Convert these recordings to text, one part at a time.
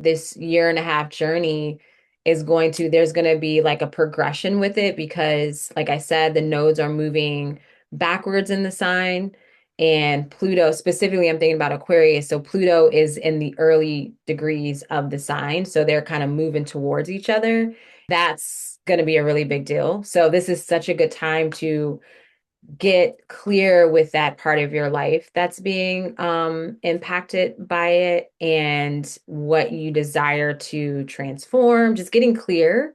this year and a half journey there's going to be like a progression with it because, like I said, the nodes are moving backwards in the sign. And Pluto, specifically, I'm thinking about Aquarius. So Pluto is in the early degrees of the sign. So they're kind of moving towards each other. That's going to be a really big deal. So this is such a good time to get clear with that part of your life that's being impacted by it and what you desire to transform, just getting clear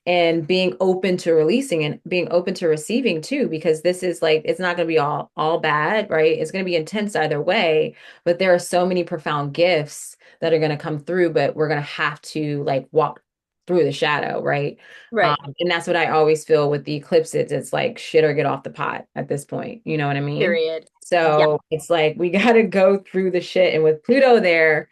and being open to releasing and being open to receiving too, because this is like it's not going to be all bad, right? It's going to be intense either way, but there are so many profound gifts that are going to come through, but we're going to have to like walk through the shadow, right? Right. And that's what I always feel with the eclipses. It's like shit or get off the pot at this point. You know what I mean? Period. Yeah. So it's like we got to go through the shit. And with Pluto there,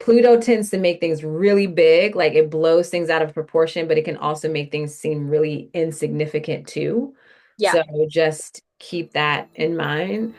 Pluto tends to make things really big, like it blows things out of proportion, but it can also make things seem really insignificant too. Yeah. So just keep that in mind.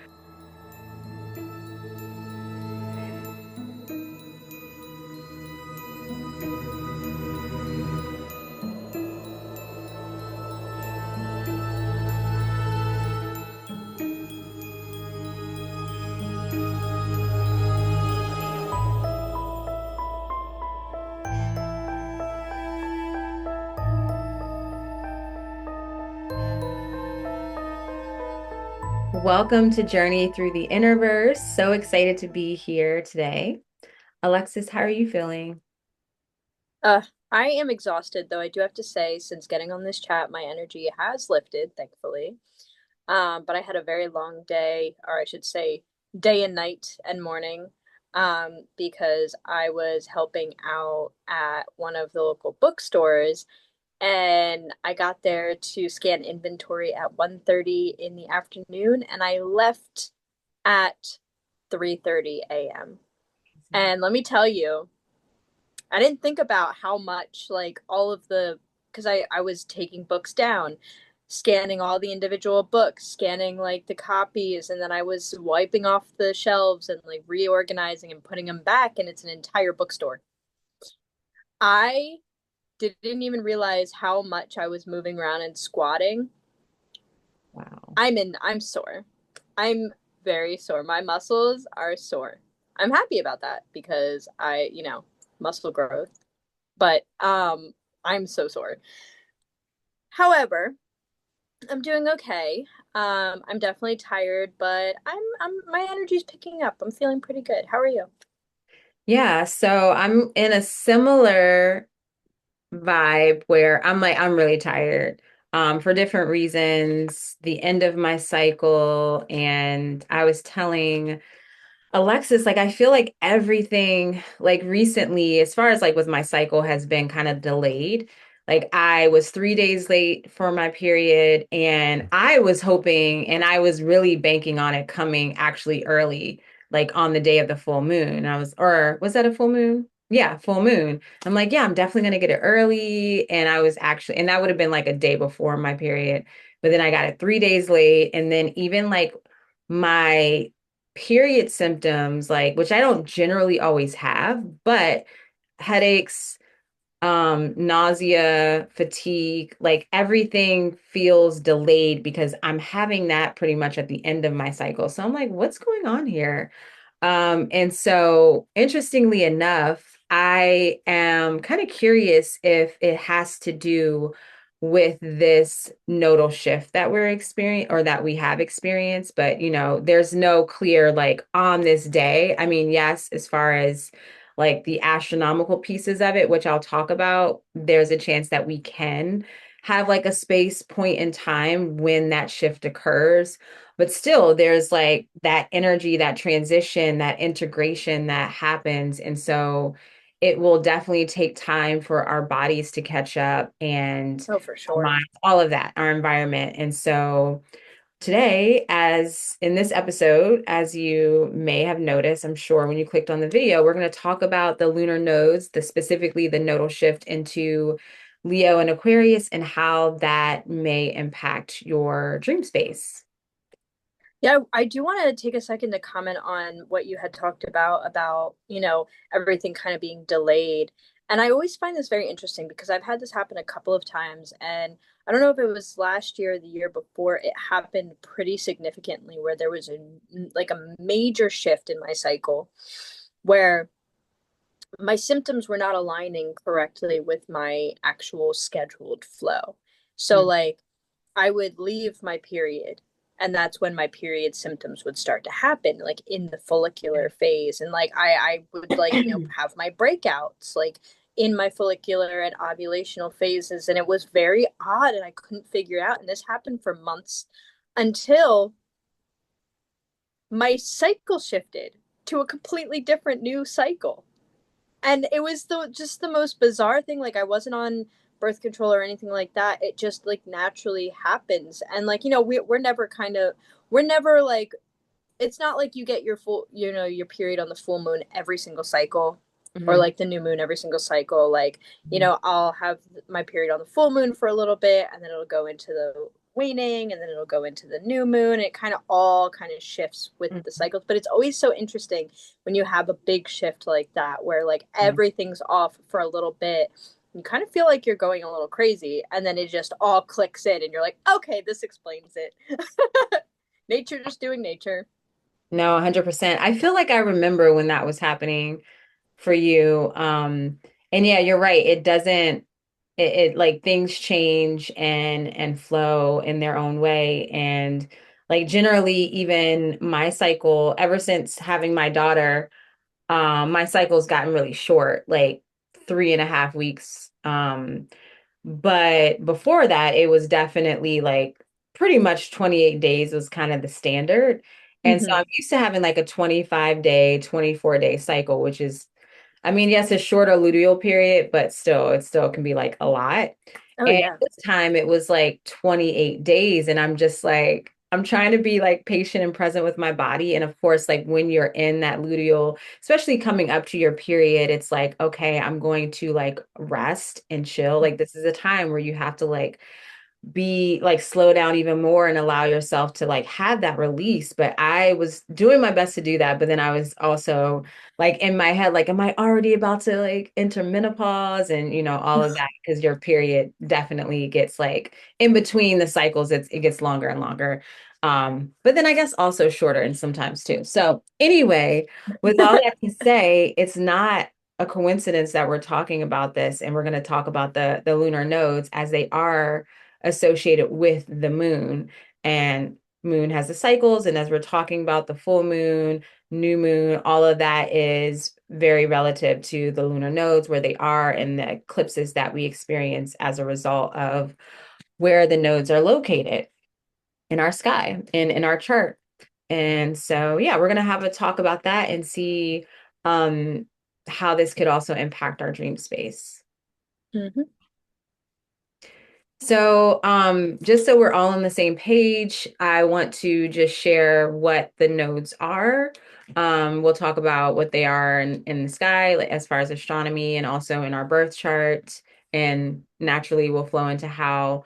Welcome to Journey Through the Innerverse. So excited to be here today. Alexis, how are you feeling? Uh, I am exhausted, though I do have to say, since getting on this chat, my energy has lifted, thankfully. But I had a very long day, or I should say, day and night and morning, because I was helping out at one of the local bookstores, and I got there to scan inventory at 1:30 in the afternoon, and I left at 3:30 a.m. And let me tell you, I didn't think about how much like all of the because I was taking books down, scanning all the individual books, scanning like the copies, and then I was wiping off the shelves and like reorganizing and putting them back, and it's an entire bookstore. I didn't even realize how much I was moving around and squatting. Wow. I'm sore. I'm very sore. My muscles are sore. I'm happy about that because muscle growth. But I'm so sore. However, I'm doing okay. I'm definitely tired, but I'm my energy's picking up. I'm feeling pretty good. How are you? Yeah, so I'm in a similar vibe where I'm like, I'm really tired for different reasons, the end of my cycle. And I was telling Alexis, like, I feel like everything, like, recently, as far as like with my cycle, has been kind of delayed. Like, I was 3 days late for my period, and I was hoping and I was really banking on it coming actually early, like on the day of the full moon. Or was that a full moon? Yeah, full moon. I'm like, yeah, I'm definitely going to get it early. And I was actually, and that would have been like a day before my period. But then I got it 3 days late. And then even like my period symptoms, like which I don't generally always have, but headaches, nausea, fatigue, like everything feels delayed because I'm having that pretty much at the end of my cycle. So I'm like, what's going on here? And so interestingly enough, I am kind of curious if it has to do with this nodal shift that we're experiencing or that we have experienced, but there's no clear like on this day. I mean, yes, as far as like the astronomical pieces of it, which I'll talk about, there's a chance that we can have like a space point in time when that shift occurs. But still, there's like that energy, that transition, that integration that happens. And so it will definitely take time for our bodies to catch up and Oh, for our sure. minds, all of that, our environment. And so today, as in this episode, as you may have noticed, I'm sure when you clicked on the video, we're going to talk about the lunar nodes, specifically the nodal shift into Leo and Aquarius, and how that may impact your dream space. Yeah, I do want to take a second to comment on what you had talked about, everything kind of being delayed. And I always find this very interesting because I've had this happen a couple of times, and I don't know if it was last year or the year before, it happened pretty significantly where there was a major shift in my cycle where my symptoms were not aligning correctly with my actual scheduled flow. So Mm, like I would leave my period, and that's when my period symptoms would start to happen, like in the follicular phase. And like I would like, have my breakouts like in my follicular and ovulational phases. And it was very odd and I couldn't figure it out. And this happened for months until my cycle shifted to a completely different new cycle. And it was just the most bizarre thing. Like I wasn't on birth control or anything like that. It just like naturally happens. And like, we're never like, it's not like you get your your period on the full moon every single cycle, or mhm, like the new moon every single cycle. Like, mhm, I'll have my period on the full moon for a little bit, and then it'll go into the waning, and then it'll go into the new moon. It kind of all kind of shifts with the mhm. cycles, but it's always so interesting when you have a big shift like that, where like Yeah. everything's off for a little bit. You kind of feel like you're going a little crazy, and then it just all clicks in, and you're like, okay, this explains it. Nature just doing nature. No, 100%. I feel like I remember when that was happening for you. And yeah, you're right. It doesn't it like things change and flow in their own way. And like generally, even my cycle, ever since having my daughter, my cycle's gotten really short, like 3.5 weeks. But before that, it was definitely like pretty much 28 days was kind of the standard. And so Mm-hmm. I'm used to having like a 25-day, 24-day cycle, which is, I mean, yes, a shorter luteal period, but still, it still can be like a lot. Oh And yeah. this time it was like 28 days. And I'm just like, I'm trying to be like patient and present with my body. And of course, like when you're in that luteal, especially coming up to your period, it's like, okay, I'm going to like rest and chill. Like this is a time where you have to like be like slow down even more and allow yourself to like have that release. But I was doing my best to do that. But then I was also like in my head, like, am I already about to like enter menopause and all of that? Because your period definitely gets like in between the cycles, it gets longer and longer. But then I guess also shorter and sometimes too. So anyway, with all that to say, it's not a coincidence that we're talking about this and we're going to talk about the lunar nodes as they are associated with the moon. And moon has the cycles. And as we're talking about the full moon, new moon, all of that is very relative to the lunar nodes, where they are, and the eclipses that we experience as a result of where the nodes are located in our sky and in our chart. And so, yeah, we're going to have a talk about that and see um, how this could also impact our dream space. Mm-hmm. So, just so we're all on the same page, I want to just share what the nodes are. We'll talk about what they are in the sky, like as far as astronomy, and also in our birth chart. And naturally, we'll flow into how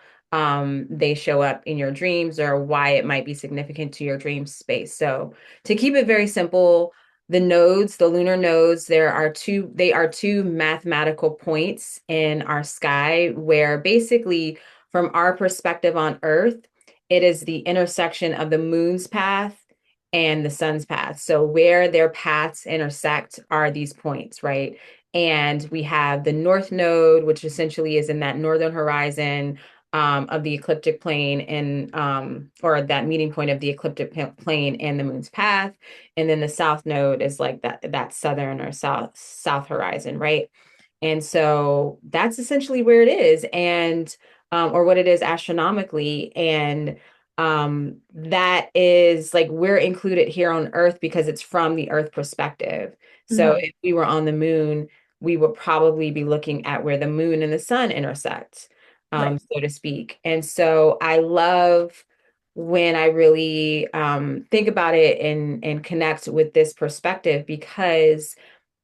they show up in your dreams or why it might be significant to your dream space. So, to keep it very simple, the nodes, the lunar nodes, they are two mathematical points in our sky where basically from our perspective on Earth, it is the intersection of the moon's path and the sun's path. So where their paths intersect are these points, right? And we have the north node, which essentially is in that northern horizon of the ecliptic plane, and or that meeting point of the ecliptic plane and the moon's path. And then the south node is like that southern or south horizon, right? And so that's essentially where it is, and or what it is astronomically. And that is like we're included here on Earth because it's from the Earth perspective. So Mm-hmm. if we were on the moon, we would probably be looking at where the moon and the sun intersect, Right. so to speak. And so I love when I really think about it and connect with this perspective because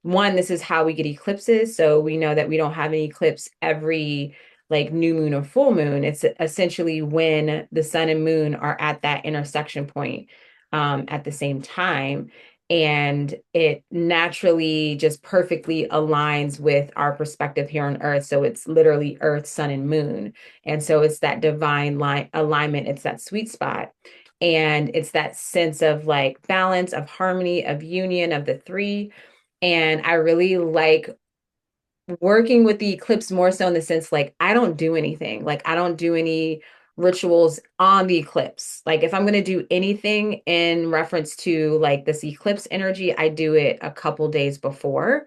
one, this is how we get eclipses. So we know that we don't have an eclipse every like new moon or full moon. It's essentially when the sun and moon are at that intersection point. at the same time. And it naturally just perfectly aligns with our perspective here on Earth. So it's literally Earth, Sun, and Moon. And so it's that divine line alignment, it's that sweet spot. And it's that sense of like balance, of harmony, of union of the three. And I really like working with the eclipse more so in the sense like I don't do anything. Like I don't do any rituals on the eclipse. Like if I'm going to do anything in reference to like this eclipse energy, I do it a couple days before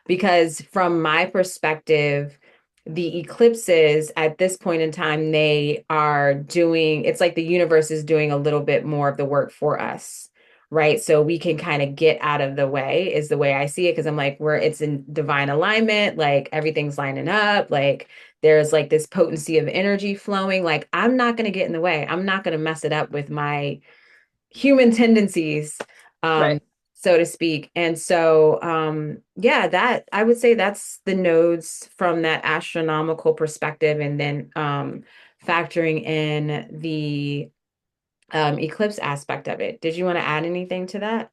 because from my perspective, the eclipses at this point in time, they are doing, it's like the universe is doing a little bit more of the work for us, right? So we can kind of get out of the way, is the way I see it. Cause I'm like, where it's in divine alignment, like everything's lining up, like there's like this potency of energy flowing. Like, I'm not going to get in the way. I'm not going to mess it up with my human tendencies, um, Right. so to speak. And so, yeah, that I would say that's the nodes from that astronomical perspective. And then factoring in the eclipse aspect of it. Did you want to add anything to that?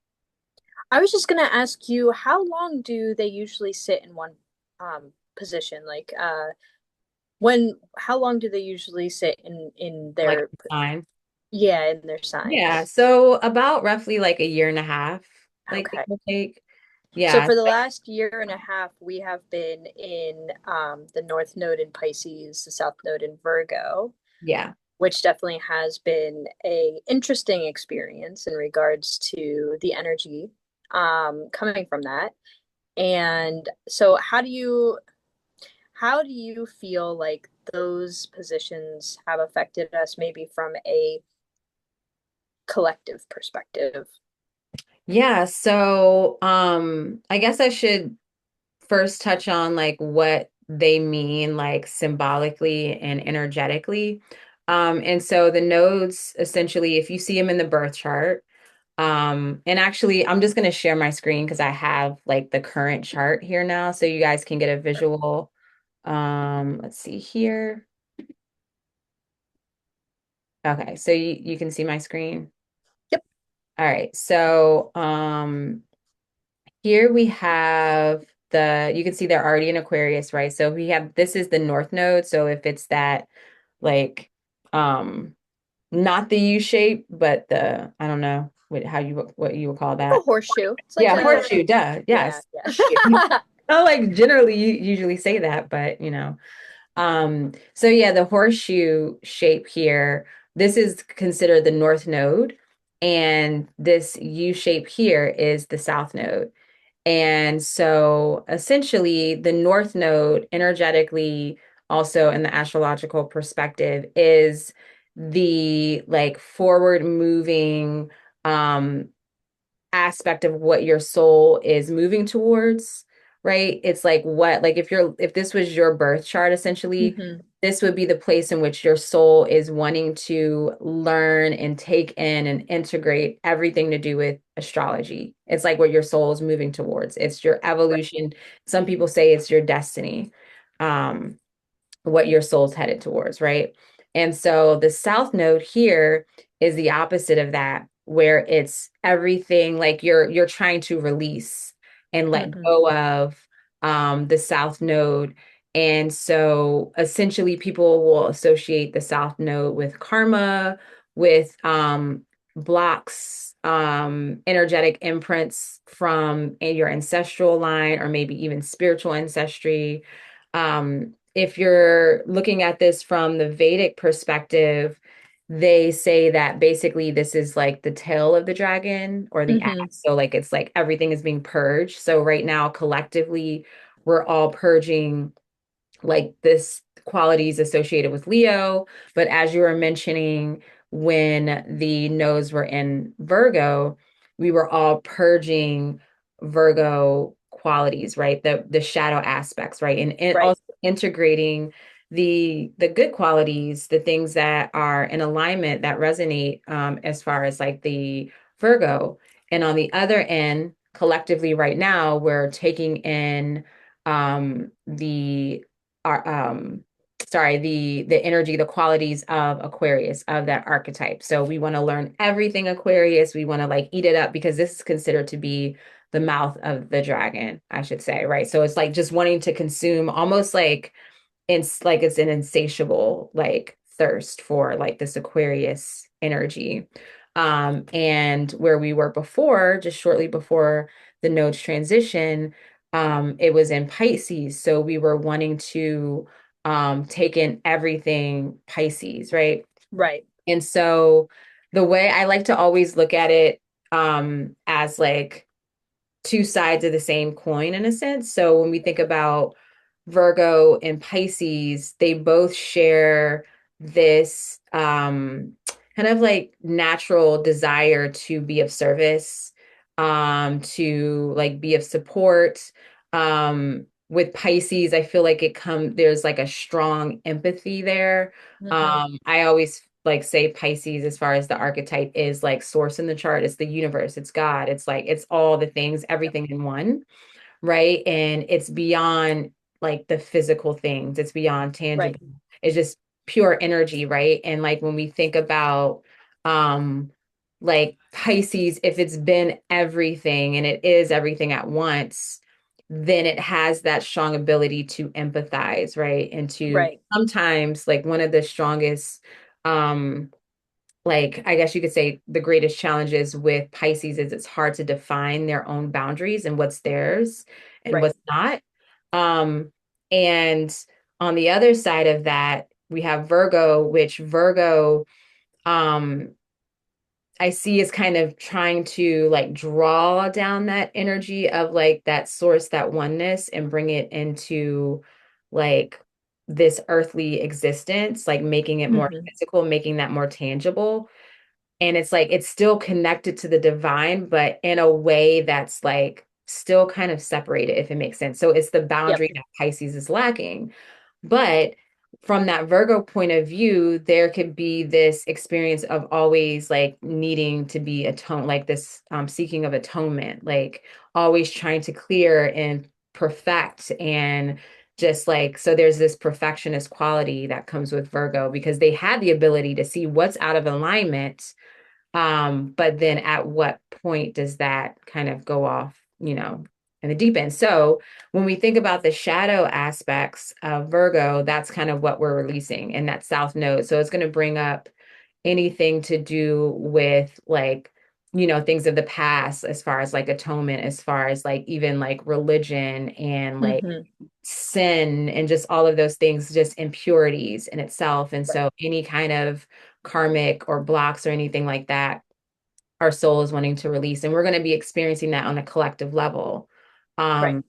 I was just gonna ask you, how long do they usually sit in one position? Like how long do they usually sit in Like their, time? yeah, in their Yeah. signs? So about roughly like a year and a half, like give Okay. or take. So Yeah. for the last year and a half, we have been in the North Node in Pisces, the South Node in Virgo, Yeah. which definitely has been a interesting experience in regards to the energy coming from that. And so how do you feel like those positions have affected us maybe from a collective perspective? Yeah. So I guess I should first touch on like what they mean like symbolically and energetically. And so the nodes essentially, if you see them in the birth chart, and actually I'm just going to share my screen because I have like the current chart here now so you guys can get a visual. Let's see here. Okay, so you can see my screen. Yep. All right. So here we have you can see they're already in Aquarius, right? So we have, this is the North Node. So if it's that, like, um, not the U shape, but I don't know what you would call Like a that. horseshoe. It's like Yeah, a, horseshoe, duh. yeah, Yes, horseshoe. yeah. I like generally you usually say that, but you know. So yeah, the horseshoe shape here, this is considered the North Node, and this U shape here is the South Node. And so essentially, the North Node, energetically, also in the astrological perspective, is the like forward moving aspect of what your soul is moving towards, right? It's like what, like if this was your birth chart, essentially, Hmm. this would be the place in which your soul is wanting to learn and take in and integrate everything to do with astrology. It's like what your soul is moving towards. It's your Right. evolution. Some people say it's your destiny. Um, what your soul's headed towards, right? And so the south node here is the opposite of that, where it's everything like you're trying to release and let Hmm. go of the south node. And so essentially people will associate the south node with karma, with blocks, energetic imprints from your ancestral line, or maybe even spiritual ancestry. If you're looking at this from the Vedic perspective, they say that basically this is like the tail of the dragon or the axe. Hmm. So like it's like everything is being purged. So right now, collectively, we're all purging like this qualities associated with Leo. But as you were mentioning, when the nodes were in Virgo, we were all purging Virgo qualities, right? The shadow aspects, right? And Right. also integrating the good qualities, the things that are in alignment that resonate as far as like the Virgo. And on the other end, collectively right now, we're taking in the our sorry, the energy, the qualities of Aquarius, of that archetype. So we want to learn everything Aquarius. We want to like eat it up because this is considered to be the mouth of the dragon, I should say, right? So it's like just wanting to consume almost like it's an insatiable like thirst for like this Aquarius energy. And where we were before, just shortly before the nodes transition, it was in Pisces. So we were wanting to take in everything Pisces, right? Right. And so the way I like to always look at it as like two sides of the same coin in a sense. So when we think about Virgo and Pisces, they both share this kind of like natural desire to be of service, to like be of support. With Pisces, I feel like there's like a strong empathy there. Hmm. I always like say Pisces as far as the archetype is like source in the chart, it's the universe, it's God, it's like it's all the things, everything in one, right? And it's beyond like the physical things, it's beyond Right. tangible. It's just pure energy, right? And like when we think about um like Pisces, if it's been everything and it is everything at once, then it has that strong ability to empathize, right? And to Right. sometimes like one of the strongest like I guess you could say the greatest challenges with Pisces is it's hard to define their own boundaries and what's theirs and Right. what's not. Um, and on the other side of that, we have Virgo, which Virgo um I see is kind of trying to like draw down that energy of like that source, that oneness, and bring it into like this earthly existence, like making it more Hmm. physical, making that more tangible. And it's like it's still connected to the divine, but in a way that's like still kind of separated, if it makes sense. So it's the Yep. boundary that Pisces is lacking. But from that Virgo point of view, there could be this experience of always like needing to be atoned, like this seeking of atonement, like always trying to clear and perfect and just like so there's this perfectionist quality that comes with Virgo because they have the ability to see what's out of alignment, but then at what point does that kind of go off, in the deep end? So when we think about the shadow aspects of Virgo, that's kind of what we're releasing in that South Node. So it's going to bring up anything to do with like, things of the past, as far as like atonement, as far as like even like religion and like Hmm. sin and just all of those things, just impurities in itself. And Right. so any kind of karmic or blocks or anything like that, our soul is wanting to release. And we're going to be experiencing that on a collective level. Right. Um,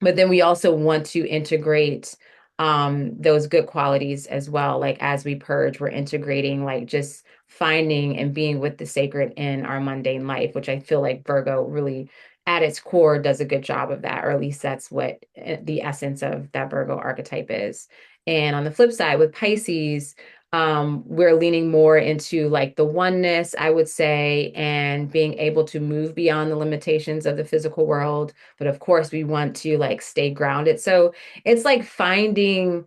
but then we also want to integrate those good qualities as well. Like as we purge, we're integrating like just finding and being with the sacred in our mundane life, which I feel like Virgo really at its core does a good job of that, or at least that's what the essence of that Virgo archetype is. And on the flip side with Pisces, we're leaning more into like the oneness, I would say, and being able to move beyond the limitations of the physical world, but of course we want to like stay grounded. So it's like finding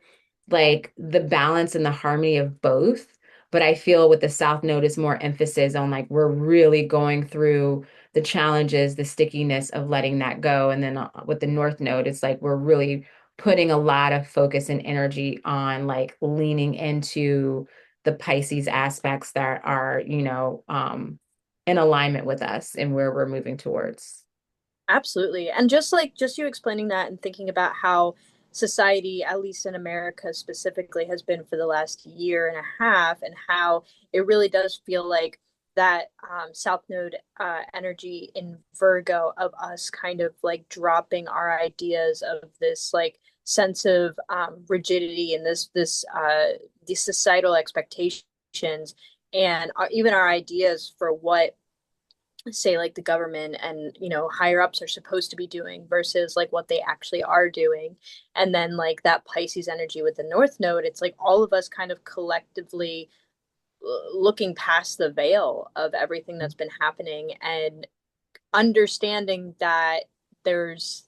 like the balance and the harmony of both. But I feel with the South Node is more emphasis on like we're really going through the challenges, the stickiness of letting that go. And then with the North Node, it's like we're really putting a lot of focus and energy on like leaning into the Pisces aspects that are, in alignment with us and where we're moving towards. Absolutely. And just you explaining that and thinking about how society, at least in America specifically, has been for the last year and a half, and how it really does feel like that South Node energy in Virgo of us kind of like dropping our ideas of this like sense of rigidity and these societal expectations and even our ideas for what say like the government and higher ups are supposed to be doing versus like what they actually are doing. And then like that Pisces energy with the North Node, it's like all of us kind of collectively looking past the veil of everything that's been happening and understanding that there's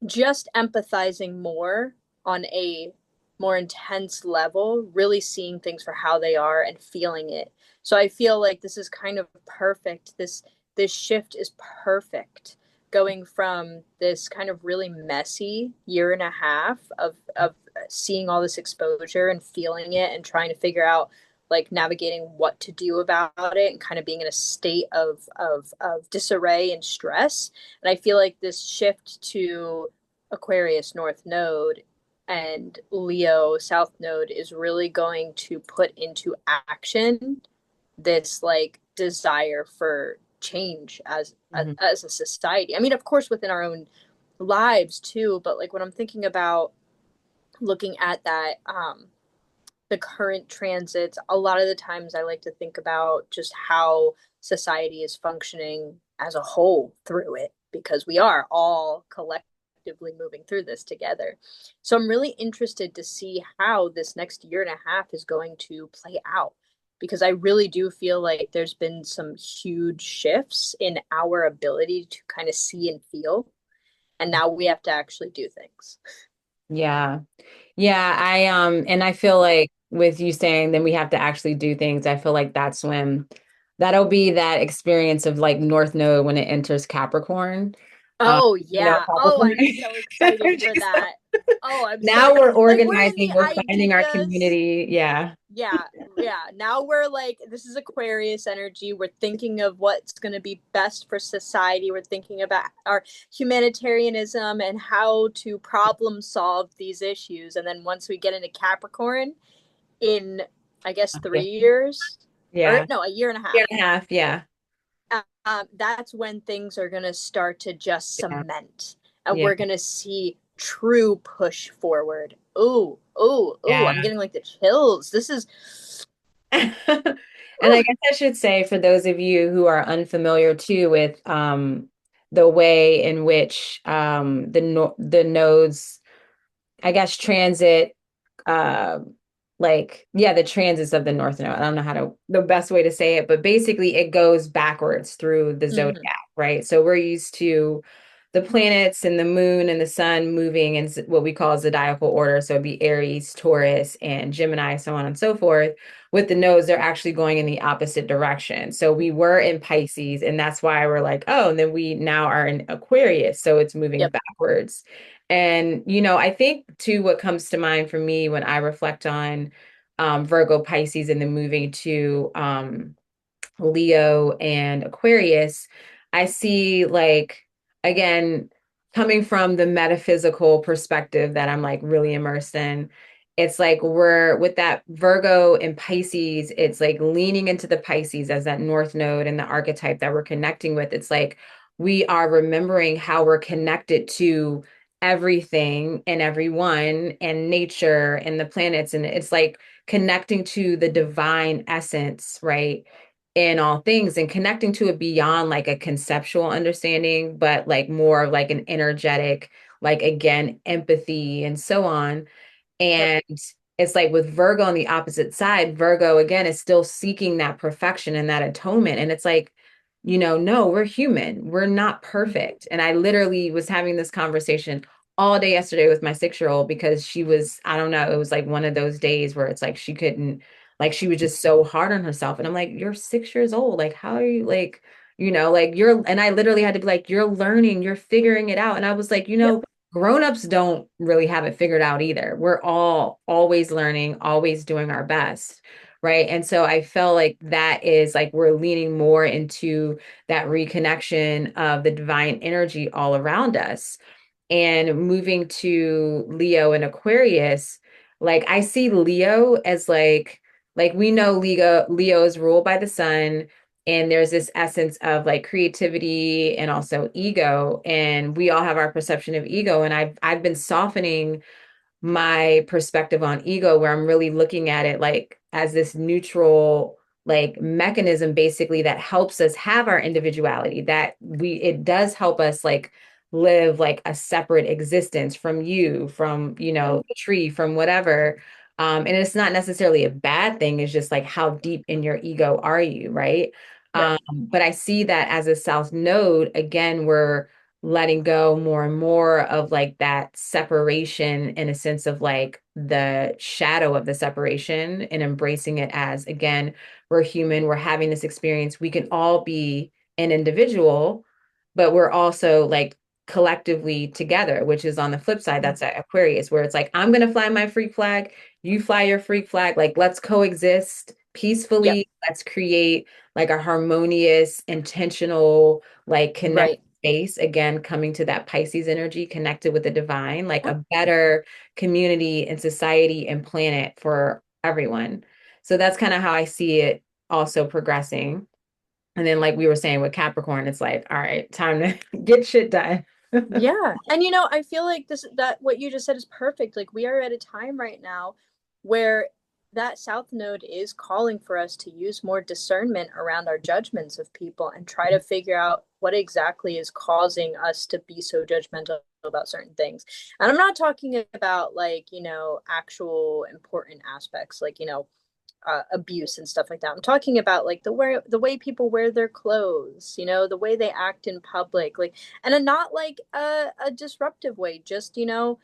just empathizing more on a more intense level, really seeing things for how they are and feeling it. So I feel like this is kind of perfect. This shift is perfect, going from this kind of really messy year and a half of seeing all this exposure and feeling it and trying to figure out like navigating what to do about it and kind of being in a state of disarray and stress. And I feel like this shift to Aquarius North Node and Leo South Node is really going to put into action this like desire for change Mhm. as a society. I mean, of course, within our own lives too, but like when I'm thinking about looking at that, the current transits, a lot of the times I like to think about just how society is functioning as a whole through it, because we are all collectively moving through this together. So I'm really interested to see how this next year and a half is going to play out, because I really do feel like there's been some huge shifts in our ability to kind of see and feel. And now we have to actually do things. Yeah. Yeah, and I feel like with you saying then we have to actually do things, I feel like that's when that'll be that experience of like North Node when it enters Capricorn. Um, Oh you know, yeah. Oh, Capricorn. I'm so excited for Just, that. Oh, I'm so now we're like we're in organizing, the we're finding our ideas. community. Yeah. Yeah, yeah. Now we're like this is Aquarius energy. We're thinking of what's going to be best for society. We're thinking about our humanitarianism and how to problem solve these issues. And then once we get into Capricorn in I guess Yeah. 3 years or Yeah. no, a year and a Year half, and a half. Yeah. that's when things are going to start to just Yeah. cement and Yeah. we're going to see true push forward. Ooh, ooh, ooh, Yeah. I'm getting like the chills. This is, And I ooh, guess I should say for those of you who are unfamiliar too with the way in which the nodes, I guess, transit uh like yeah, the transits of the North Node. I don't know how to the best way to say it, but basically it goes backwards through the zodiac, mm-hmm. right? So we're used to the planets and the moon and the sun moving in what we call zodiacal order. So it'd be Aries, Taurus, and Gemini, so on and so forth. With the nodes, they're actually going in the opposite direction. So we were in Pisces, and that's why we're like, oh, and then we now are in Aquarius. So it's moving Yep. backwards. And, I think too, what comes to mind for me when I reflect on Virgo, Pisces, and then moving to Leo and Aquarius, I see like, again, coming from the metaphysical perspective that I'm like really immersed in, it's like we're with that Virgo and Pisces, it's like leaning into the Pisces as that North Node and the archetype that we're connecting with. It's like we are remembering how we're connected to everything and everyone and nature and the planets. And it's like connecting to the divine essence, right? In all things and connecting to it beyond like a conceptual understanding, but like more of like an energetic, like again, empathy and so on. Yep. And it's like with Virgo on the opposite side, Virgo again is still seeking that perfection and that atonement. And it's like, no, we're human. We're not perfect. And I literally was having this conversation all day yesterday with my 6-year-old because she was, I don't know, it was like one of those days where it's like she couldn't, like she was just so hard on herself. And I'm like, you're 6 years old. Like, how are you like, like and I literally had to be like, you're learning, you're figuring it out. And I was like, Yep. grown-ups don't really have it figured out either. We're all always learning, always doing our best. Right. And so I felt like that is like we're leaning more into that reconnection of the divine energy all around us. And moving to Leo and Aquarius, like I see Leo as like we know Leo is ruled by the sun, and there's this essence of like creativity and also ego, and we all have our perception of ego, and I've been softening my perspective on ego where I'm really looking at it like as this neutral like mechanism basically that helps us have our individuality, that it does help us like live like a separate existence from you, from Yeah. the tree, from whatever. And it's not necessarily a bad thing, it's just like how deep in your ego are you, right? Right. But I see that as a south node again, we're letting go more and more of like that separation in a sense of like the shadow of the separation and embracing it as, again, we're human, we're having this experience. We can all be an individual, but we're also like collectively together, which is on the flip side. That's at Aquarius, where it's like, I'm going to fly my freak flag, you fly your freak flag. Like, let's coexist Yep. peacefully. Let's create like a harmonious, intentional, like connect Right. space. Again, coming to that Pisces energy, connected with the divine, like a better community and society and planet for everyone. So that's kind of how I see it also progressing. And then, like we were saying with Capricorn, it's like, all right, time to get shit done. Yeah. And I feel like this that what you just said is perfect. Like we are at a time right now where that South Node is calling for us to use more discernment around our judgments of people and try to figure out what exactly is causing us to be so judgmental about certain things. And I'm not talking about like, actual important aspects like, abuse and stuff like that. I'm talking about like the way people wear their clothes, the way they act in public, like, and not like a disruptive way. Just I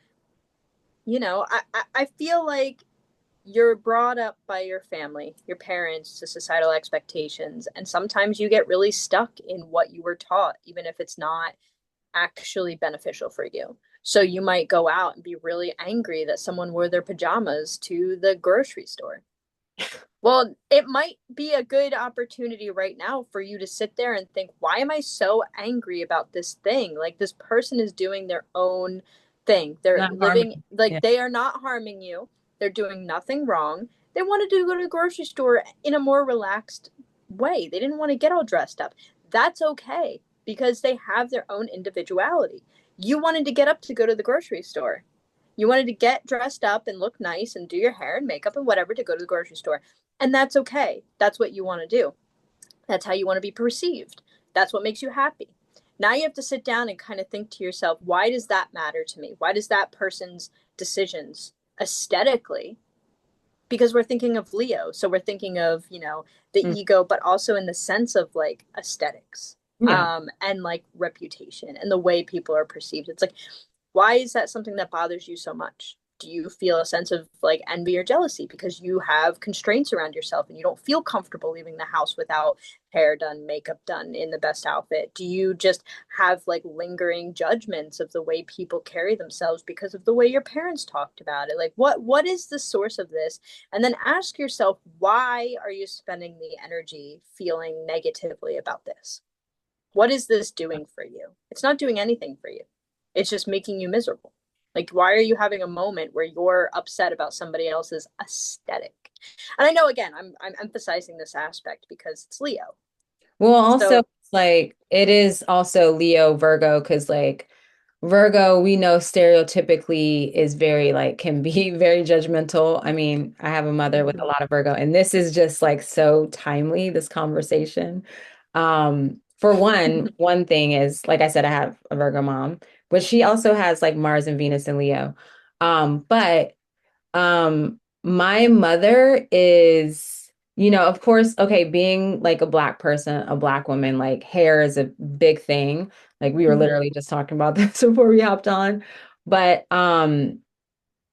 feel like you're brought up by your family, your parents, to societal expectations, and sometimes you get really stuck in what you were taught, even if it's not actually beneficial for you. So you might go out and be really angry that someone wore their pajamas to the grocery store. Well, it might be a good opportunity right now for you to sit there and think, why am I so angry about this thing? Like, this person is doing their own thing. They're Not living, harming. like, Yeah. they are not harming you. They're doing nothing wrong. They wanted to go to the grocery store in a more relaxed way. They didn't want to get all dressed up. That's okay because they have their own individuality. You wanted to get up to go to the grocery store. You wanted to get dressed up and look nice and do your hair and makeup and whatever to go to the grocery store. And that's okay. That's what you want to do. That's how you want to be perceived. That's what makes you happy. Now you have to sit down and kind of think to yourself, why does that matter to me? Why does that person's decisions aesthetically? Because we're thinking of Leo. So we're thinking of, the Mm. ego, but also in the sense of like aesthetics, Yeah. and like reputation and the way people are perceived. It's like, why is that something that bothers you so much? Do you feel a sense of like envy or jealousy because you have constraints around yourself and you don't feel comfortable leaving the house without hair done, makeup done, in the best outfit? Do you just have like lingering judgments of the way people carry themselves because of the way your parents talked about it? Like what is the source of this? And then ask yourself, why are you spending the energy feeling negatively about this? What is this doing for you? It's not doing anything for you. It's just making you miserable. Like, why are you having a moment where you're upset about somebody else's aesthetic? And I know, again, I'm emphasizing this aspect because it's Leo. Well, also, So, it's like it is also Leo Virgo because like Virgo, we know stereotypically is very like can be very judgmental. I mean, I have a mother with a mhm. lot of Virgo, and this is just like so timely, this conversation. For one thing is, like I said, I have a Virgo mom, but she also has like Mars and Venus and Leo. But my mother is, of course, okay, being like a black person, a black woman, like hair is a big thing. Like we were Mhm. literally just talking about this before we hopped on. But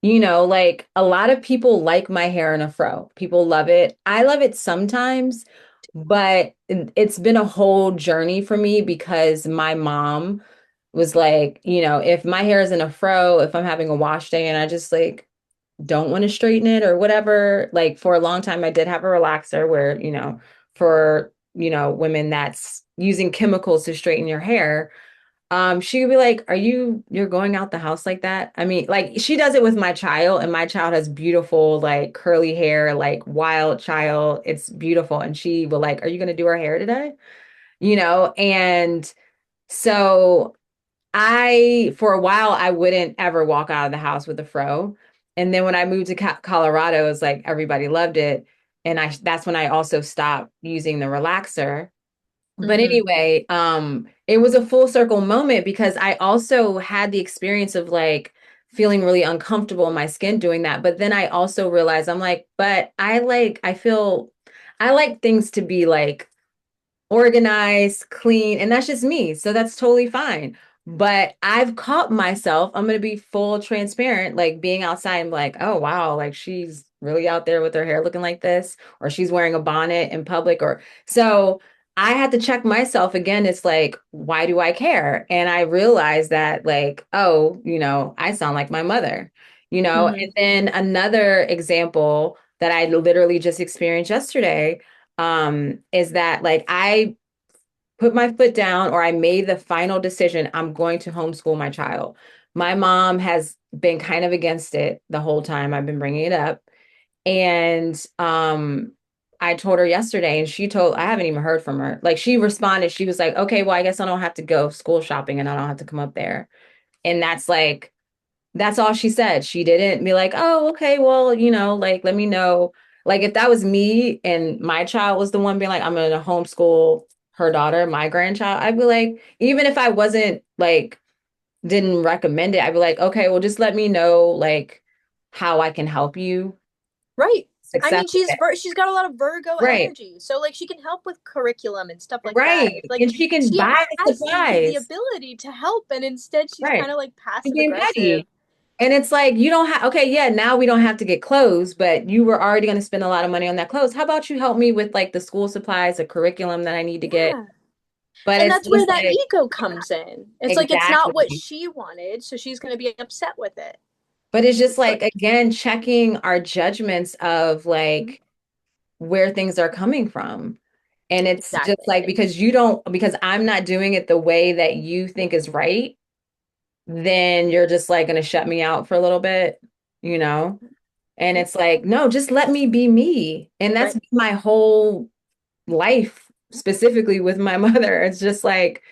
like a lot of people like my hair in a fro. People love it. I love it sometimes, but it's been a whole journey for me because my mom was like, if my hair is in a fro, if I'm having a wash day and I just like don't want to straighten it or whatever. Like for a long time, I did have a relaxer where, for, women that's using chemicals to straighten your hair. She would be like, you're going out the house like that? I mean, like she does it with my child, and my child has beautiful, like curly hair, like wild child. It's beautiful. And she will like, are you going to do her hair today? And so for a while, I wouldn't ever walk out of the house with a fro. And then when I moved to Colorado, it's like everybody loved it. And that's when I also stopped using the relaxer. But Mhm. anyway, it was a full circle moment because I also had the experience of like feeling really uncomfortable in my skin doing that. But then I also realized I'm like, but I like things to be like organized, clean, and that's just me. So that's totally fine. But I've caught myself, I'm gonna be full transparent, like being outside and like, oh wow, like she's really out there with her hair looking like this, or she's wearing a bonnet in public, or so I had to check myself again. It's like, why do I care? And I realized that, like, oh, I sound like my mother, Hmm. and then another example that I literally just experienced yesterday, is that like I put my foot down or I made the final decision, I'm going to homeschool my child. My mom has been kind of against it the whole time I've been bringing it up. And I told her yesterday and I haven't even heard from her. Like she responded, she was like, "Okay, well, I guess I don't have to go school shopping and I don't have to come up there." And that's all she said. She didn't be like, "Oh, okay, well, like let me know." Like if that was me and my child was the one being like, "I'm gonna homeschool her daughter, my grandchild," I'd be like, even if I wasn't like didn't recommend it, I'd be like, "Okay, well, just let me know like how I can help you Right. I success mean, with it." she's got a lot of Virgo Right, energy, so like she can help with curriculum and stuff like that. right, It's like and she can she buy the has the supplies. ability to help, and instead she's Right, kind of like she's passive being aggressive. petty. And it's like, you don't have, okay, yeah, now we don't have to get clothes, but you were already going to spend a lot of money on that clothes. How about you help me with like the school supplies, the curriculum that I need to get? Yeah. But And it's that's where just that like, ego comes in. It's like it's not what exactly. she wanted, so she's going to be upset with it. But it's just It's like, like again, checking our judgments of mhm, like where things are coming from. And it's just exactly. like, because I'm not doing it the way that you think is right, then you're just like going to shut me out for a little bit, you know? And Mhm. it's like, no, just let me be me. And that's Right. my whole life, specifically with my mother. It's just like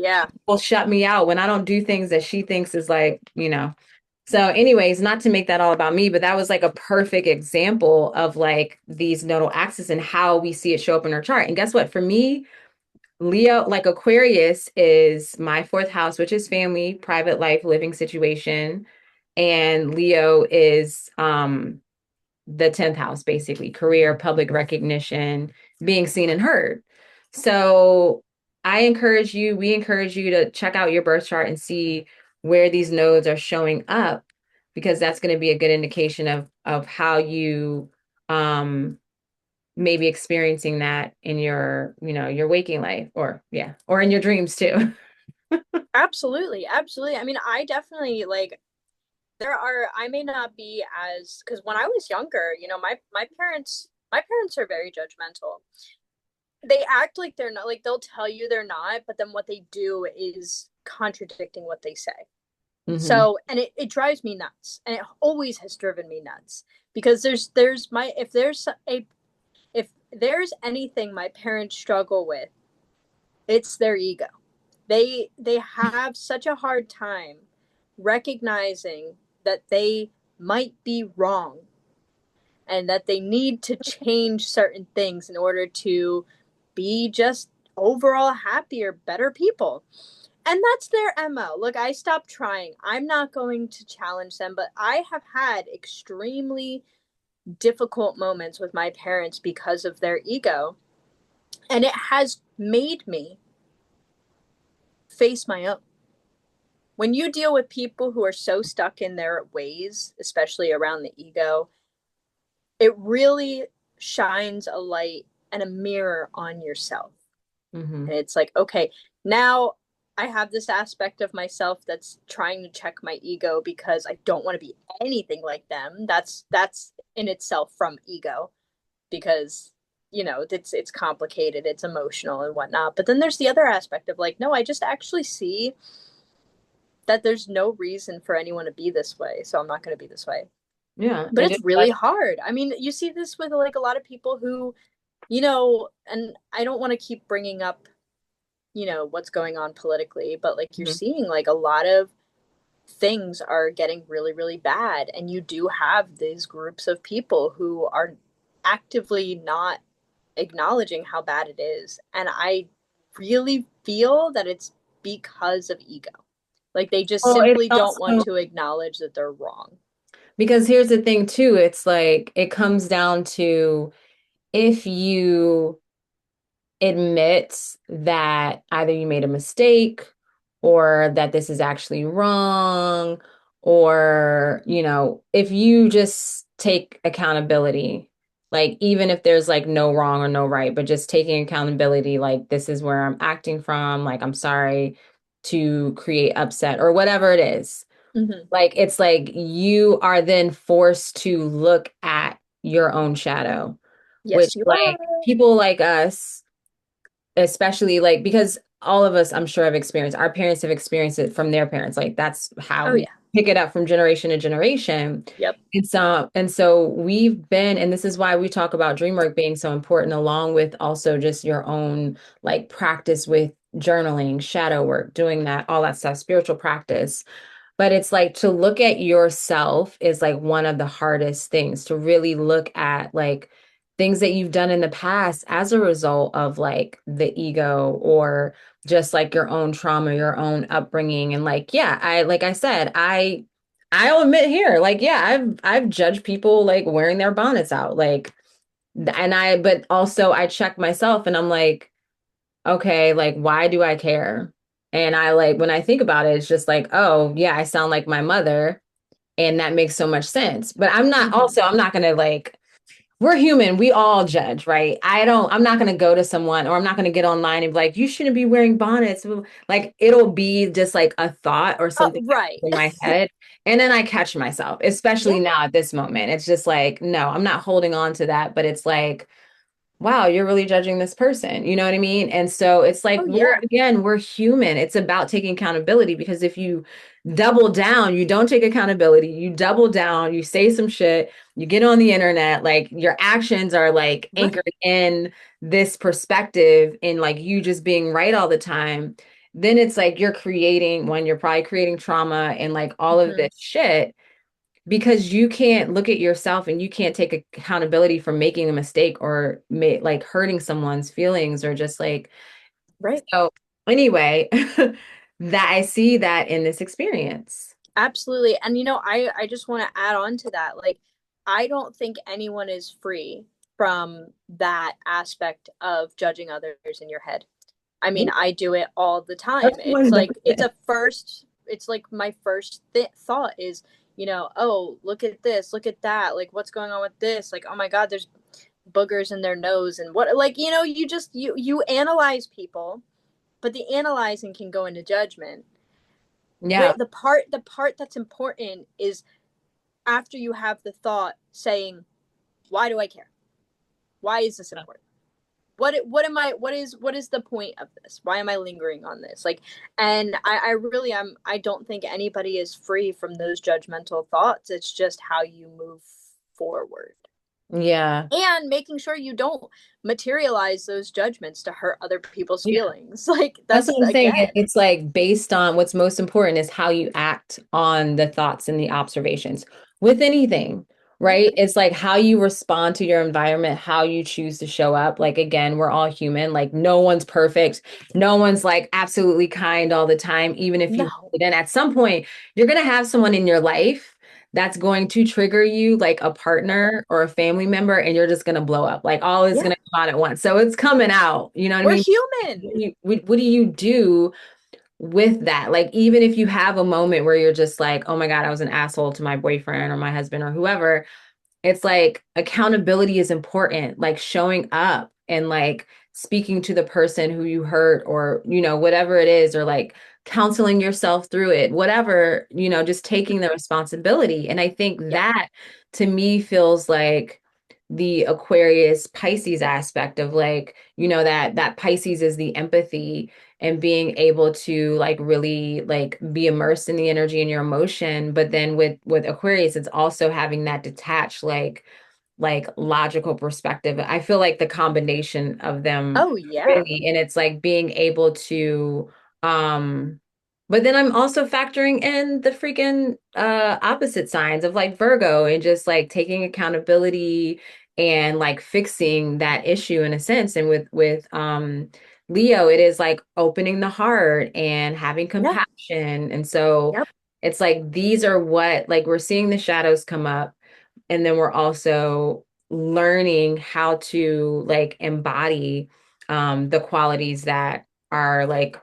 she Yeah. will shut me out when I don't do things that she thinks is like, So, anyways, not to make that all about me, but that was like a perfect example of like these nodal axes and how we see it show up in our chart. And guess what? For me, Leo, like Aquarius, is my fourth house, which is family, private life, living situation. And Leo is the 10th house, basically career, public recognition, being seen and heard. So we encourage you to check out your birth chart and see where these nodes are showing up, because that's going to be a good indication of how you may be experiencing that in your waking life, or yeah, or in your dreams too. Absolutely. Absolutely. I mean, I definitely like I may not be as because when I was younger, my parents are very judgmental. They act like they're not, like they'll tell you they're not, but then what they do is contradicting what they say. Hmm. So, and it drives me nuts. And it always has driven me nuts because there's my if there's anything my parents struggle with, it's their ego. They have such a hard time recognizing that they might be wrong and that they need to change certain things in order to be just overall happier, better people. And that's their MO. Look, I stopped trying. I'm not going to challenge them, but I have had extremely difficult moments with my parents because of their ego. And it has made me face my own. When you deal with people who are so stuck in their ways, especially around the ego, it really shines a light and a mirror on yourself. Hmm. And it's like, okay, now I have this aspect of myself that's trying to check my ego because I don't want to be anything like them. That's in itself from ego because it's complicated, it's emotional and whatnot. But then there's the other aspect of like, no, I just actually see that there's no reason for anyone to be this way, so I'm not going to be this way. Yeah, But and it's just really like, hard. I mean, you see this with like a lot of people who, and I don't want to keep bringing up, what's going on politically, but like you're mhm. seeing like a lot of things are getting really, really bad. And you do have these groups of people who are actively not acknowledging how bad it is. And I really feel that it's because of ego. Like they just Well, it's simply don't want also to acknowledge that they're wrong. because here's the thing too, it's like it comes down to if you admit that either you made a mistake or that this is actually wrong, or, if you just take accountability, like even if there's like no wrong or no right, but just taking accountability, like this is where I'm acting from, like I'm sorry to create upset or whatever it is. Hmm. Like it's like you are then forced to look at your own shadow, which Yes, you are. like people like us, especially like because all of us I'm sure have experienced, our parents have experienced it from their parents, like that's how Oh we yeah. pick it up from generation to generation. Yep. And so we've been, and this is why we talk about dream work being so important, along with also just your own like practice with journaling, shadow work, doing that, all that stuff, spiritual practice. But it's like to look at yourself is like one of the hardest things, to really look at like things that you've done in the past as a result of like the ego, or just like your own trauma, your own upbringing. And like, yeah, like I said, I'll admit here, like, yeah, I've judged people like wearing their bonnets out. Like, but also I check myself and I'm like, okay, like why do I care? And I like when I think about it, it's just like, oh yeah, I sound like my mother, and that makes so much sense. But Hmm. I'm not gonna like, we're human, we all judge, right? I'm not gonna go to someone, or I'm not gonna get online and be like, you shouldn't be wearing bonnets. Like it'll be just like a thought or something Right. in my head. And then I catch myself, Yeah. especially now at this moment. It's just like, no, I'm not holding on to that, but it's like, wow, you're really judging this person. You know what I mean? And so it's like Oh yeah. we're human. It's about taking accountability, because if you double down, you don't take accountability, you double down, you say some shit, you get on the internet, like your actions are like Right. anchored in this perspective and like you just being right all the time, then it's like you're probably creating trauma and like all of Hmm. this shit, because you can't look at yourself and you can't take accountability for making a mistake or like hurting someone's feelings, or just like, Right. so anyway, that I see that in this experience. Absolutely. And I just want to add on to that. Like, I don't think anyone is free from that aspect of judging others in your head. I mean, Yeah, I do it all the time. that's It's like 100%. it's like my first thought is, oh, look at this, look at that. Like, what's going on with this? Like, oh my God, there's boogers in their nose and what, like, you just you analyze people, but the analyzing can go into judgment. Yeah, The part that's important is after you have the thought saying, why do I care? Why is this important? What is the point of this? Why am I lingering on this? Like, and I really am, I don't think anybody is free from those judgmental thoughts. It's just how you move forward. yeah. And making sure you don't materialize those judgments to hurt other people's feelings. Like, That's that's what I'm saying. again. It's like based on what's most important is how you act on the thoughts and the observations with anything, Yeah. right? It's like how you respond to your environment, how you choose to show up. Like, again, we're all human. Like, no one's perfect. No one's like absolutely kind all the time, even if you, No. then at some point, you're going to have someone in your life that's going to trigger you, like a partner or a family member, and you're just going to blow up. Like, all is Yeah. going to come out at once. So it's coming out. You know what I We're mean? human. What do you do with that? Like, even if you have a moment where you're just like, oh my God, I was an asshole to my boyfriend or my husband or whoever, it's like accountability is important, like showing up and like speaking to the person who you hurt, or, whatever it is, or like counseling yourself through it, whatever, just taking the responsibility. And I think Yeah. that to me feels like the Aquarius Pisces aspect of like, that Pisces is the empathy and being able to like really like be immersed in the energy and your emotion. But then with Aquarius, it's also having that detached like logical perspective. I feel like the combination of them Oh yeah. really, and it's like being able to um but then I'm also factoring in the freaking opposite signs of like Virgo, and just like taking accountability and like fixing that issue in a sense. And with Leo, it is like opening the heart and having Yeah. compassion. And so Yep. it's like these are what, like, we're seeing the shadows come up, and then we're also learning how to like embody the qualities that are like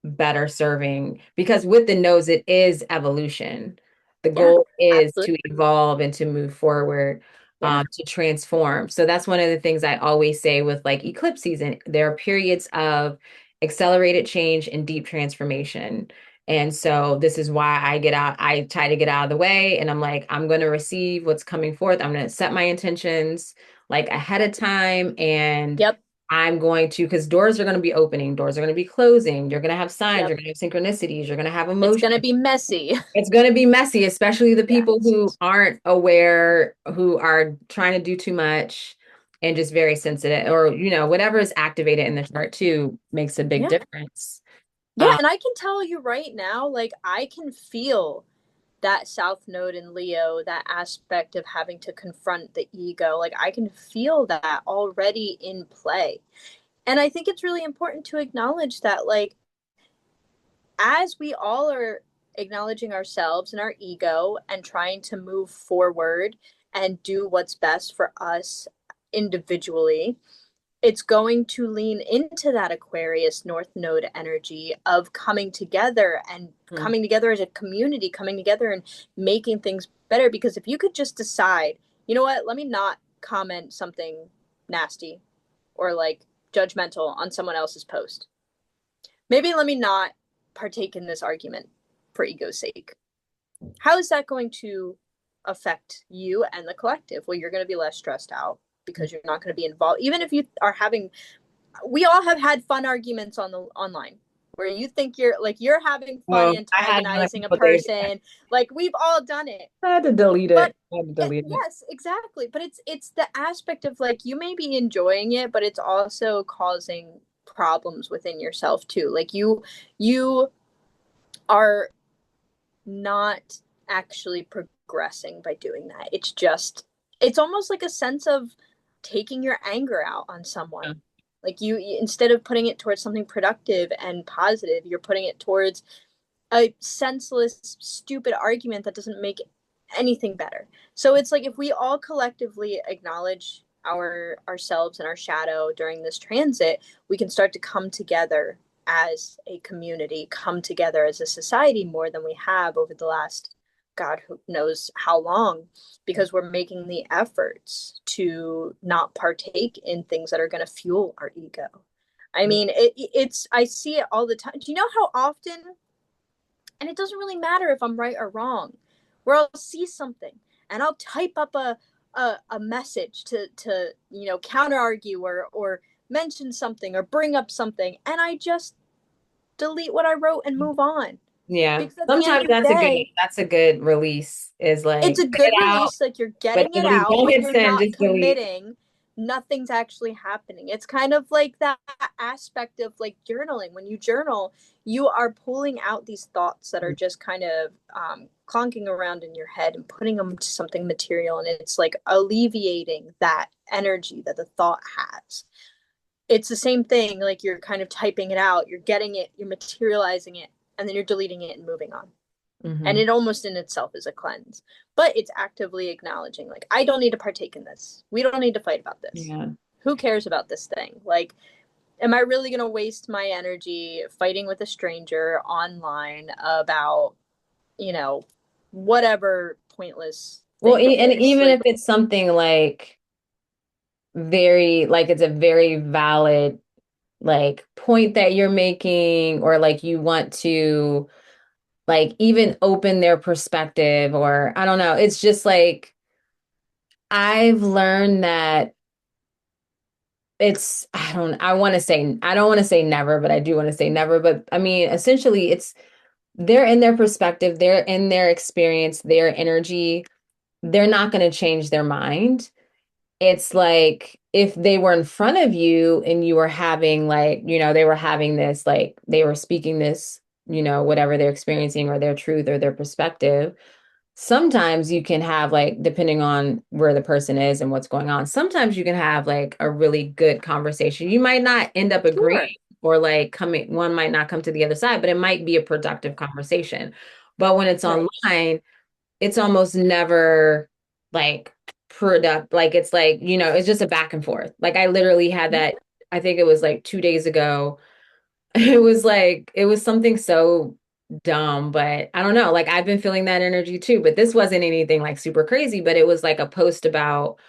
better serving, because with the nodes, it is evolution. The Yeah, goal is absolutely. to evolve and to move forward, Yeah. to transform. So that's one of the things I always say with like eclipse season. There are periods of accelerated change and deep transformation. And so this is why I try to get out of the way and I'm like, I'm going to receive what's coming forth. I'm going to set my intentions like ahead of time, and Yep. I'm going to, because doors are going to be opening, doors are going to be closing. You're going to have signs, Yep. you're going to have synchronicities, you're going to have It's emotion. gonna be messy. It's going to be messy, especially the people Yes. who aren't aware, who are trying to do too much and just very sensitive, or, whatever is activated in the chart too makes a big Yeah. difference. Yeah, Um, and I can tell you right now, like I can feel that South Node in Leo, that aspect of having to confront the ego. Like I can feel that already in play. And I think it's really important to acknowledge that, like, as we all are acknowledging ourselves and our ego and trying to move forward and do what's best for us individually, it's going to lean into that Aquarius North Node energy of coming together and mm, coming together as a community, coming together and making things better. Because if you could just decide, you know what, let me not comment something nasty or like judgmental on someone else's post. Maybe let me not partake in this argument for ego's sake. How is that going to affect you and the collective? Well, you're going to be less stressed out because you're not going to be involved. Even if you are having, we all have had fun arguments on the online where you think you're having fun well, I had one a antagonizing a couple days. person. Like we've all done it. I had to delete But it. I had to delete it. yes, exactly. But it's the aspect of like you may be enjoying it, but it's also causing problems within yourself too. Like you are not actually progressing by doing that. It's almost like a sense of taking your anger out on Yeah. someone. Like instead of putting it towards something productive and positive, you're putting it towards a senseless, stupid argument that doesn't make anything better. So it's like if we all collectively acknowledge ourselves and our shadow during this transit, we can start to come together as a community, come together as a society more than we have over the last God who knows how long, because we're making the efforts to not partake in things that are going to fuel our ego. I mean, it's I see it all the time. Do you know how often, and it doesn't really matter if I'm right or wrong, where I'll see something and I'll type up a message to counter argue or mention something or bring up something, and I just delete what I wrote and move on. Yeah. Because at the end Sometimes of the day, that's a good release, is like it's a get good it out, release, like you're but getting then it when you out, don't but hit you're send, not just delete. committing. Nothing's actually happening. It's kind of like that aspect of like journaling. When you journal, you are pulling out these thoughts that are just kind of clonking around in your head and putting them to something material, and it's like alleviating that energy that the thought has. It's the same thing, like you're kind of typing it out, you're getting it, you're materializing it, and then you're deleting it and moving on. And Hmm. it almost in itself is a cleanse, but it's actively acknowledging like I don't need to partake in this, we don't need to fight about this, Yeah. who cares about this thing, like am I really going to waste my energy fighting with a stranger online about you know whatever pointless Well, thing it and is, even like if it's something like it's a very valid like point that you're making, or like you want to like even open their perspective, or I don't know. It's just like I've learned that I don't want to say never, but I do want to say never. But I mean, essentially, it's they're in their perspective, they're in their experience, their energy. They're not going to change their mind. It's like if they were in front of you and you were having like, they were having this, like they were speaking this, whatever they're experiencing or their truth or their perspective. Sometimes you can have like, depending on where the person is and what's going on, sometimes you can have like a really good conversation. You might not end up agreeing, sure, or like one might not come to the other side, but it might be a productive conversation. But when it's right, online, it's almost never like like it's like, it's just a back and forth. Like I literally had that, I think it was like 2 days ago. it was something so dumb, but I don't know. Like I've been feeling that energy too, but this wasn't anything like super crazy, but it was like a post about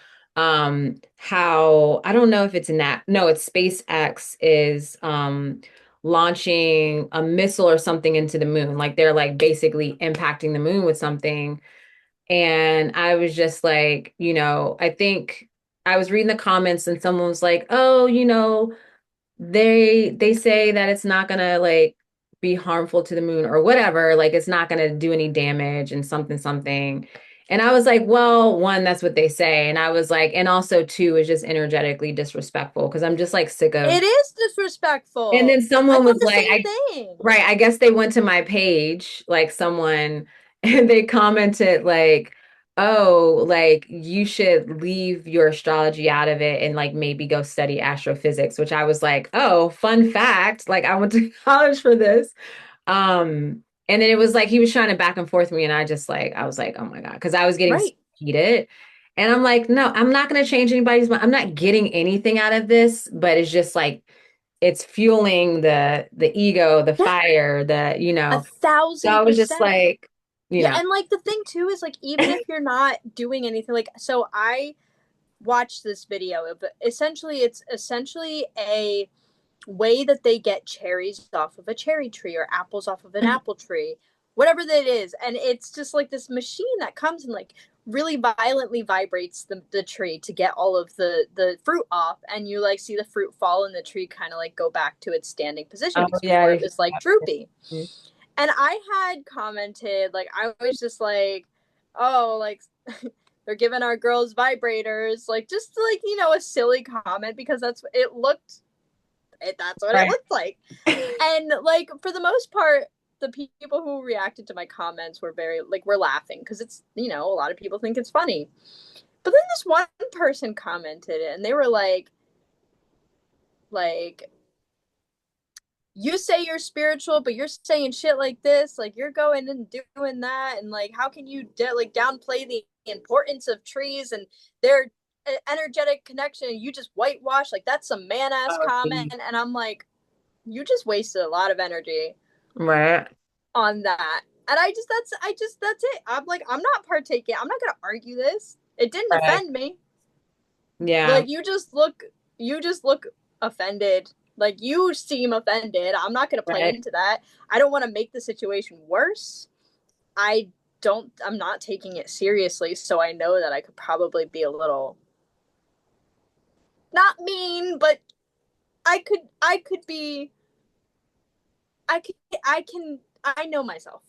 how I don't know if it's nat no, it's SpaceX is launching a missile or something into the moon. Like they're like basically impacting the moon with something. And I was just like, I think I was reading the comments and someone was like, "Oh, they say that it's not gonna like be harmful to the moon or whatever, like it's not gonna do any damage and something something." And I was like, well, one, that's what they say. And I was like, and also two is just energetically disrespectful because I'm just like sick of. It is And disrespectful. then I someone thought was the like, same thing. right, I guess they went to my page, like someone, and they commented like, "Oh, like you should leave your astrology out of it and like maybe go study astrophysics," which I was like, "Oh, fun fact, like I went to college for this." And then it was like he was trying to back and forth with me, and I was like, "Oh my God," because I was getting so Right. heated. And I'm like, no, I'm not going to change anybody's mind. I'm not getting anything out of this, but it's just like it's fueling the ego, the Yeah, fire, a So I thousand was just percent. like, you Yeah, know, and like the thing too is like even if you're not doing anything, like so I watched this video, but essentially it's essentially a way that they get cherries off of a cherry tree or apples off of an apple tree, whatever that is. And it's just like this machine that comes and like really violently vibrates the tree to get all of the fruit off. And you like see the fruit fall and the tree kind of like go back to its standing position oh because yeah, before it was like droopy. yeah, And I had commented, like, I was just like, oh, like, they're giving our girls vibrators, like, just like, a silly comment because that's it looked, that's what it right, looked like. And like for the most part, the people who reacted to my comments were very like we're laughing because it's a lot of people think it's funny. But then this one person commented it and they were like you say you're spiritual, but you're saying shit like this, like you're going and doing that, and like how can you like downplay the importance of trees and their energetic connection? And you just whitewash like that's some man ass oh, comment, geez. and I'm like, you just wasted a lot of energy Right, on that. And that's it. I'm like, I'm not partaking. I'm not gonna argue this. It didn't right, offend me. yeah, Like you just look offended. Like you seem offended. I'm not gonna play right, into that. I don't want to make the situation worse. I'm not taking it seriously, so I know that I could probably be a little not mean, but I could be I know myself.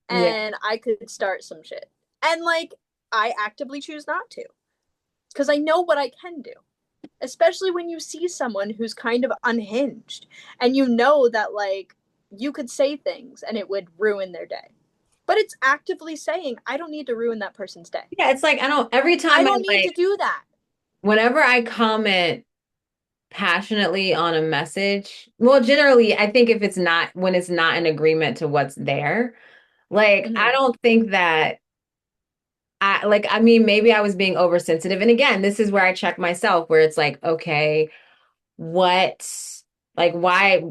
yeah, And I could start some shit. And like I actively choose not to because I know what I can do. Especially when you see someone who's kind of unhinged and you know that like you could say things and it would ruin their day. But it's actively saying, I don't need to ruin that person's day. yeah. It's like I don't. Every I time I don't need to like, do that. whenever I comment passionately on a message, well, generally, I think if it's not when it's not in agreement to what's there, like I Mm-hmm. don't think that. I mean, maybe I was being oversensitive. And again, this is where I check myself, where it's like, okay, what, like, why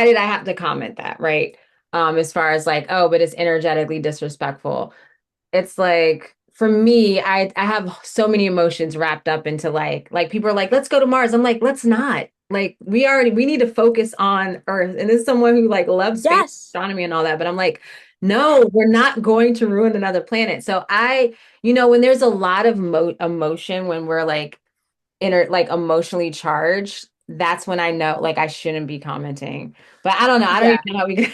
did I have to comment that, right? As far as like, oh, but it's energetically disrespectful. It's like, for me, I have so many emotions wrapped up into like people are like, let's go to Mars. I'm like, let's not. Like, we need to focus on Earth. And this is someone who like loves space Yes. astronomy and all that, but I'm like, no, we're not going to ruin another planet. So when there's a lot of emotion, when we're like like emotionally charged, that's when I know like I shouldn't be commenting. But I don't know. I don't Yeah. even know how we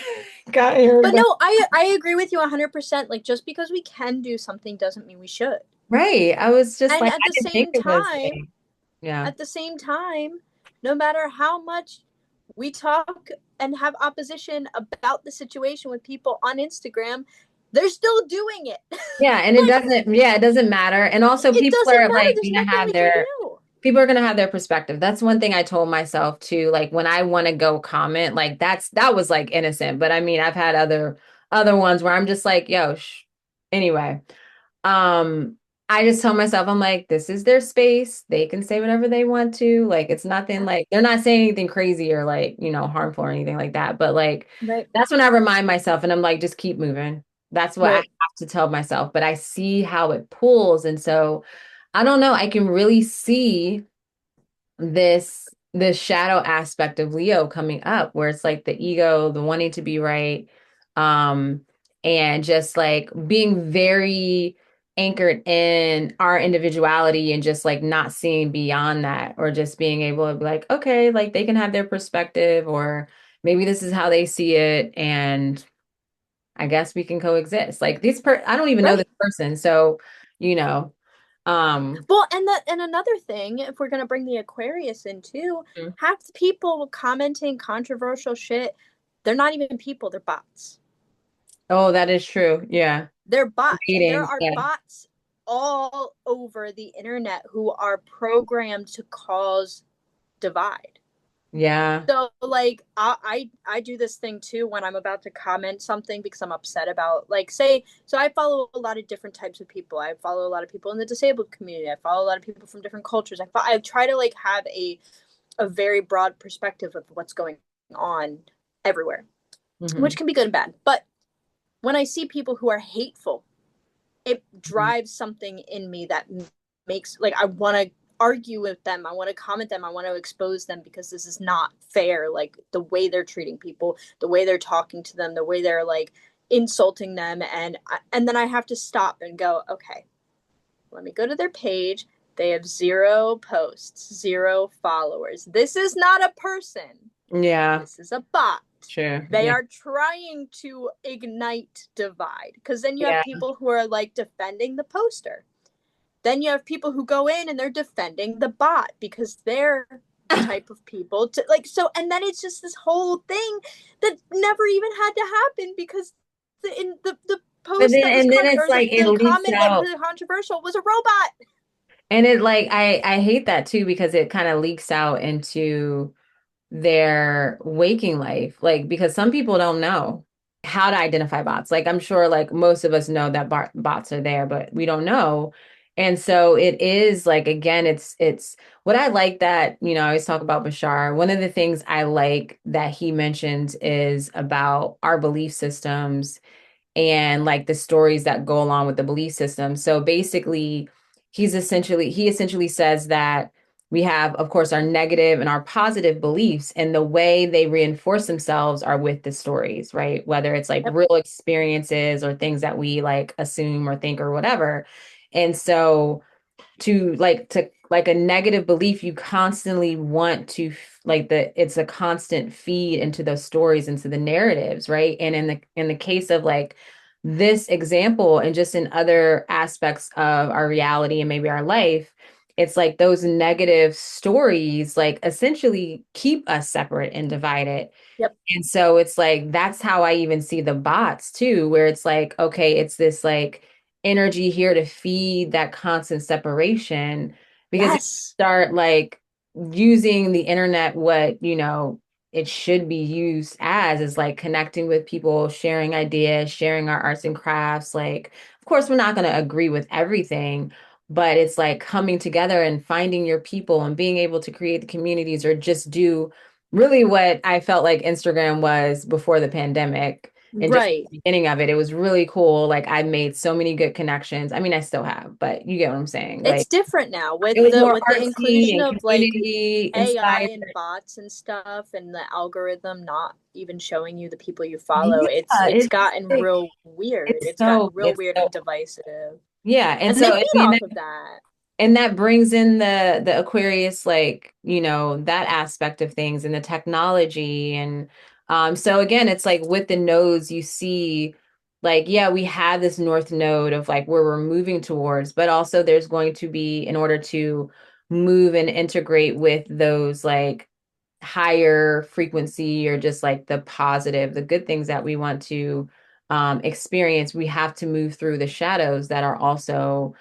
got here, But but no, I agree with you 100%. Like just because we can do something doesn't mean we should. right. I was just And like, I didn't think it was like, yeah. at the same time, no matter how much we talk and have opposition about the situation with people on Instagram, they're still doing it. Yeah, and Like it doesn't matter. And also it people doesn't are matter. like There's gonna nothing have we can their do. people are gonna have their perspective. That's one thing I told myself too. Like when I want to go comment, like that was like innocent. But I mean, I've had other ones where I'm just like, yo, anyway. Um, I just tell myself, I'm like, this is their space. They can say whatever they want to. Like, it's nothing Yeah. like they're not saying anything crazy or like, harmful or anything like that. But like, Right. that's when I remind myself and I'm like, just keep moving. That's what I have Right. to tell myself. But I see how it pulls. And so I don't know. I can really see this shadow aspect of Leo coming up where it's like the ego, the wanting to be right, um, and just like being very anchored in our individuality and just like not seeing beyond that or just being able to be like, okay, like they can have their perspective or maybe this is how they see it and I guess we can coexist. Like I don't even know this Right. person, so you know, um Well, and another thing, if we're gonna bring the Aquarius in too, half the people commenting controversial shit, they're not even people, they're bots. oh, that is true. Yeah. They're bots, and there Meetings. are Yeah. bots all over the internet who are programmed to cause divide. Yeah. So like I do this thing too when I'm about to comment something because I'm upset about like say so I follow a lot of different types of people. I follow a lot of people in the disabled community. I follow a lot of people from different cultures. I try to like have a very broad perspective of what's going on everywhere, which Hmm. can be good and bad. But when I see people who are hateful, it drives something in me that makes like I want to argue with them. I want to comment them. I want to expose them because this is not fair. Like the way they're treating people, the way they're talking to them, the way they're like insulting them, and then I have to stop and go, okay, let me go to their page. They have zero posts, zero followers. This is not a person. Yeah. This is a bot. Sure. They Yeah. are trying to ignite divide because then you have Yeah. people who are like defending the poster. Then you have people who go in and they're defending the bot because they're the type of people to like so and then it's just this whole thing that never even had to happen because the But post then that was and then it's or like it the leaks comment that out. was controversial was a robot. And it like I hate that too because it kind of leaks out into their waking life. Like because some people don't know how to identify bots. Like I'm sure like most of us know that bots are there, but we don't know. And so it is like again, it's what I like that, I always talk about Bashar. One of the things I like that he mentions is about our belief systems and like the stories that go along with the belief system. So basically, he essentially says that we have, of course, our negative and our positive beliefs, and the way they reinforce themselves are with the stories, right? Whether it's like Yep. real experiences or things that we like assume or think or whatever. And so to like a negative belief you constantly want to like it's a constant feed into those stories into the narratives, right? And in the case of like this example and just in other aspects of our reality and maybe our life, it's like those negative stories like essentially keep us separate and divided. Yep. And so it's like that's how I even see the bots too, where it's like, okay, it's this like energy here to feed that constant separation. Because if you Yes. start like using the internet, what, it should be used as is like connecting with people, sharing ideas, sharing our arts and crafts. Like, of course, we're not going to agree with everything, but it's like coming together and finding your people and being able to create the communities or just do really what I felt like Instagram was before the pandemic and just Right. the beginning of it. It was really cool. Like I made so many good connections. I mean, I still have, but you get what I'm saying. It's Like different now it was more with the artsy inclusion and of like community AI inspired. and bots and stuff and the algorithm not even showing you the people you follow. Yeah, It's gotten real weird. It's gotten real it's weird so and divisive. yeah. And And they so I feed mean off of that. and that brings in the Aquarius, like, that aspect of things and the technology. And so again, it's like with the nodes, you see, like, yeah, we have this north node of like where we're moving towards, but also there's going to be, in order to move and integrate with those like higher frequency or just like the positive, the good things that we want to experience, we have to move through the shadows that are also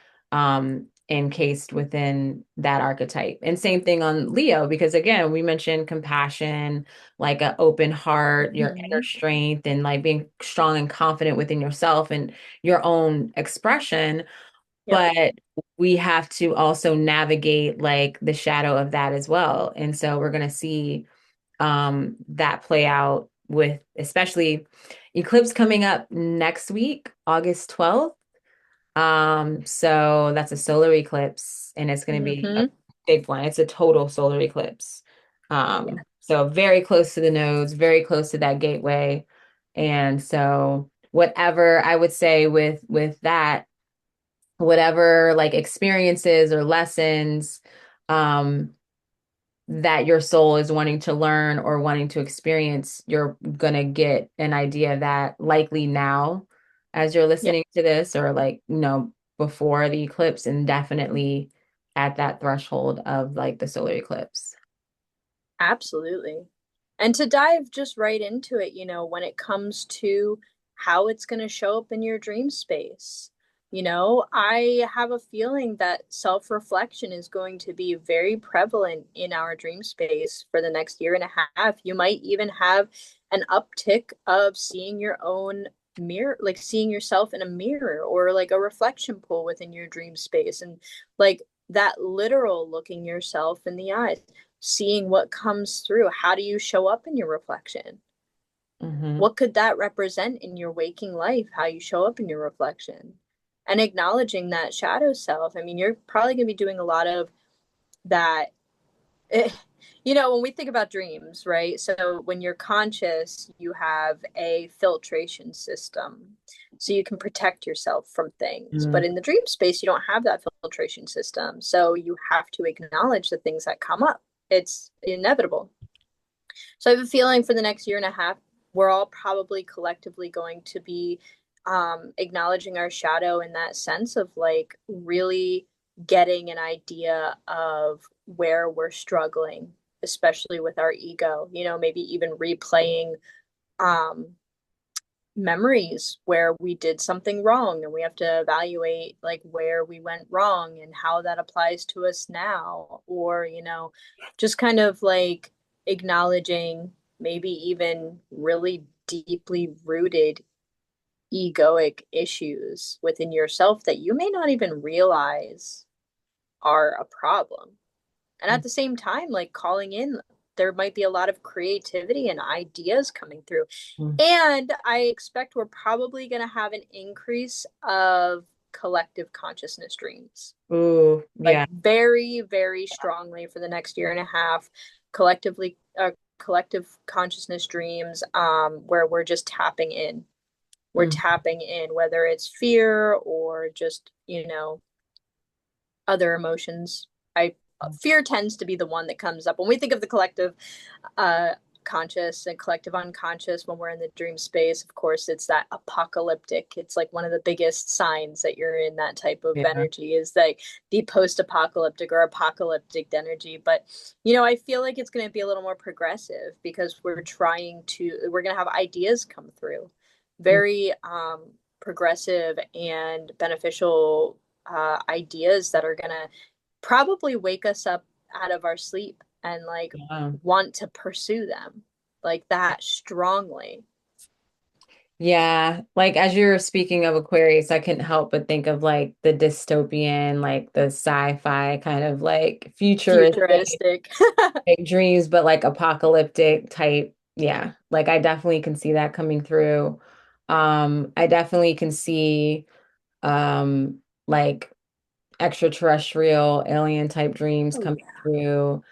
encased within that archetype. And same thing on Leo, because again, we mentioned compassion, like an open heart, your inner Mhm. strength, and like being strong and confident within yourself and your own expression. Yep. but we have to also navigate like the shadow of that as well. And so we're going to see that play out with especially eclipse coming up next week, August 12th. So that's a solar eclipse and it's going to be a Mm-hmm. big one. It's a total solar eclipse. So very close to the nodes, very close to that gateway. And so whatever I would say with that, whatever like experiences or lessons um that your soul is wanting to learn or wanting to experience, you're gonna get an idea of that likely now as you're Yeah. listening to this, or like, before the eclipse, and definitely at that threshold of like the solar eclipse. Absolutely. And to dive just right into it, when it comes to how it's going to show up in your dream space, I have a feeling that self-reflection is going to be very prevalent in our dream space for the next year and a half. You might even have an uptick of seeing your own mirror, like seeing yourself in a mirror or like a reflection pool within your dream space. And like that literal looking yourself in the eyes, seeing what comes through. How do you show up in your reflection? Hmm. What could that represent in your waking life? How you show up in your reflection? And acknowledging that shadow self. I mean, you're probably going to be doing a lot of that. eh, when we think about dreams, right? So when you're conscious, you have a filtration system. So you can protect yourself from things. But in the dream space, you don't have that filtration system. So you have to acknowledge the things that come up. It's inevitable. So I have a feeling for the next year and a half, we're all probably collectively going to be acknowledging our shadow in that sense of like really getting an idea of where we're struggling, especially with our ego, maybe even replaying um, memories where we did something wrong and we have to evaluate like where we went wrong and how that applies to us now, or just kind of like acknowledging maybe even really deeply rooted egoic issues within yourself that you may not even realize are a problem. And at the same time, like calling in, there might be a lot of creativity and ideas coming through. Hmm. And I expect we're probably going to have an increase of collective consciousness dreams, Ooh, like yeah. very, very strongly for the next year and a half. Collective consciousness dreams, where we're just tapping in. We're Mm. tapping in, whether it's fear or just, other emotions. I Fear tends to be the one that comes up when we think of the collective uh conscious and collective unconscious. When we're in the dream space, of course, it's that apocalyptic. It's like one of the biggest signs that you're in that type of Yeah. energy is like the post-apocalyptic or apocalyptic energy. But I feel like it's going to be a little more progressive because we're going to have ideas come through, Mm. very progressive and beneficial ideas that are going to probably wake us up out of our sleep and like Yeah. want to pursue them like that strongly. Yeah, like as you're speaking of Aquarius, I couldn't help but think of like the dystopian, like the sci-fi kind of like futuristic Futuristic. like, dreams, but like apocalyptic type. Yeah, like I definitely can see that coming through. I definitely can see like extraterrestrial alien type dreams Oh coming yeah. through.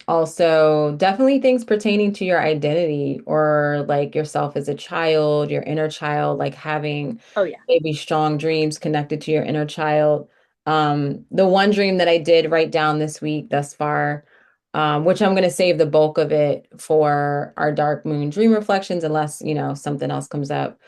Also definitely things pertaining to your identity or like yourself as a child, your inner child, like having Oh yeah. maybe strong dreams connected to your inner child. The one dream that I did write down this week thus far, which I'm going to save the bulk of it for our dark moon dream reflections, unless, something else comes up.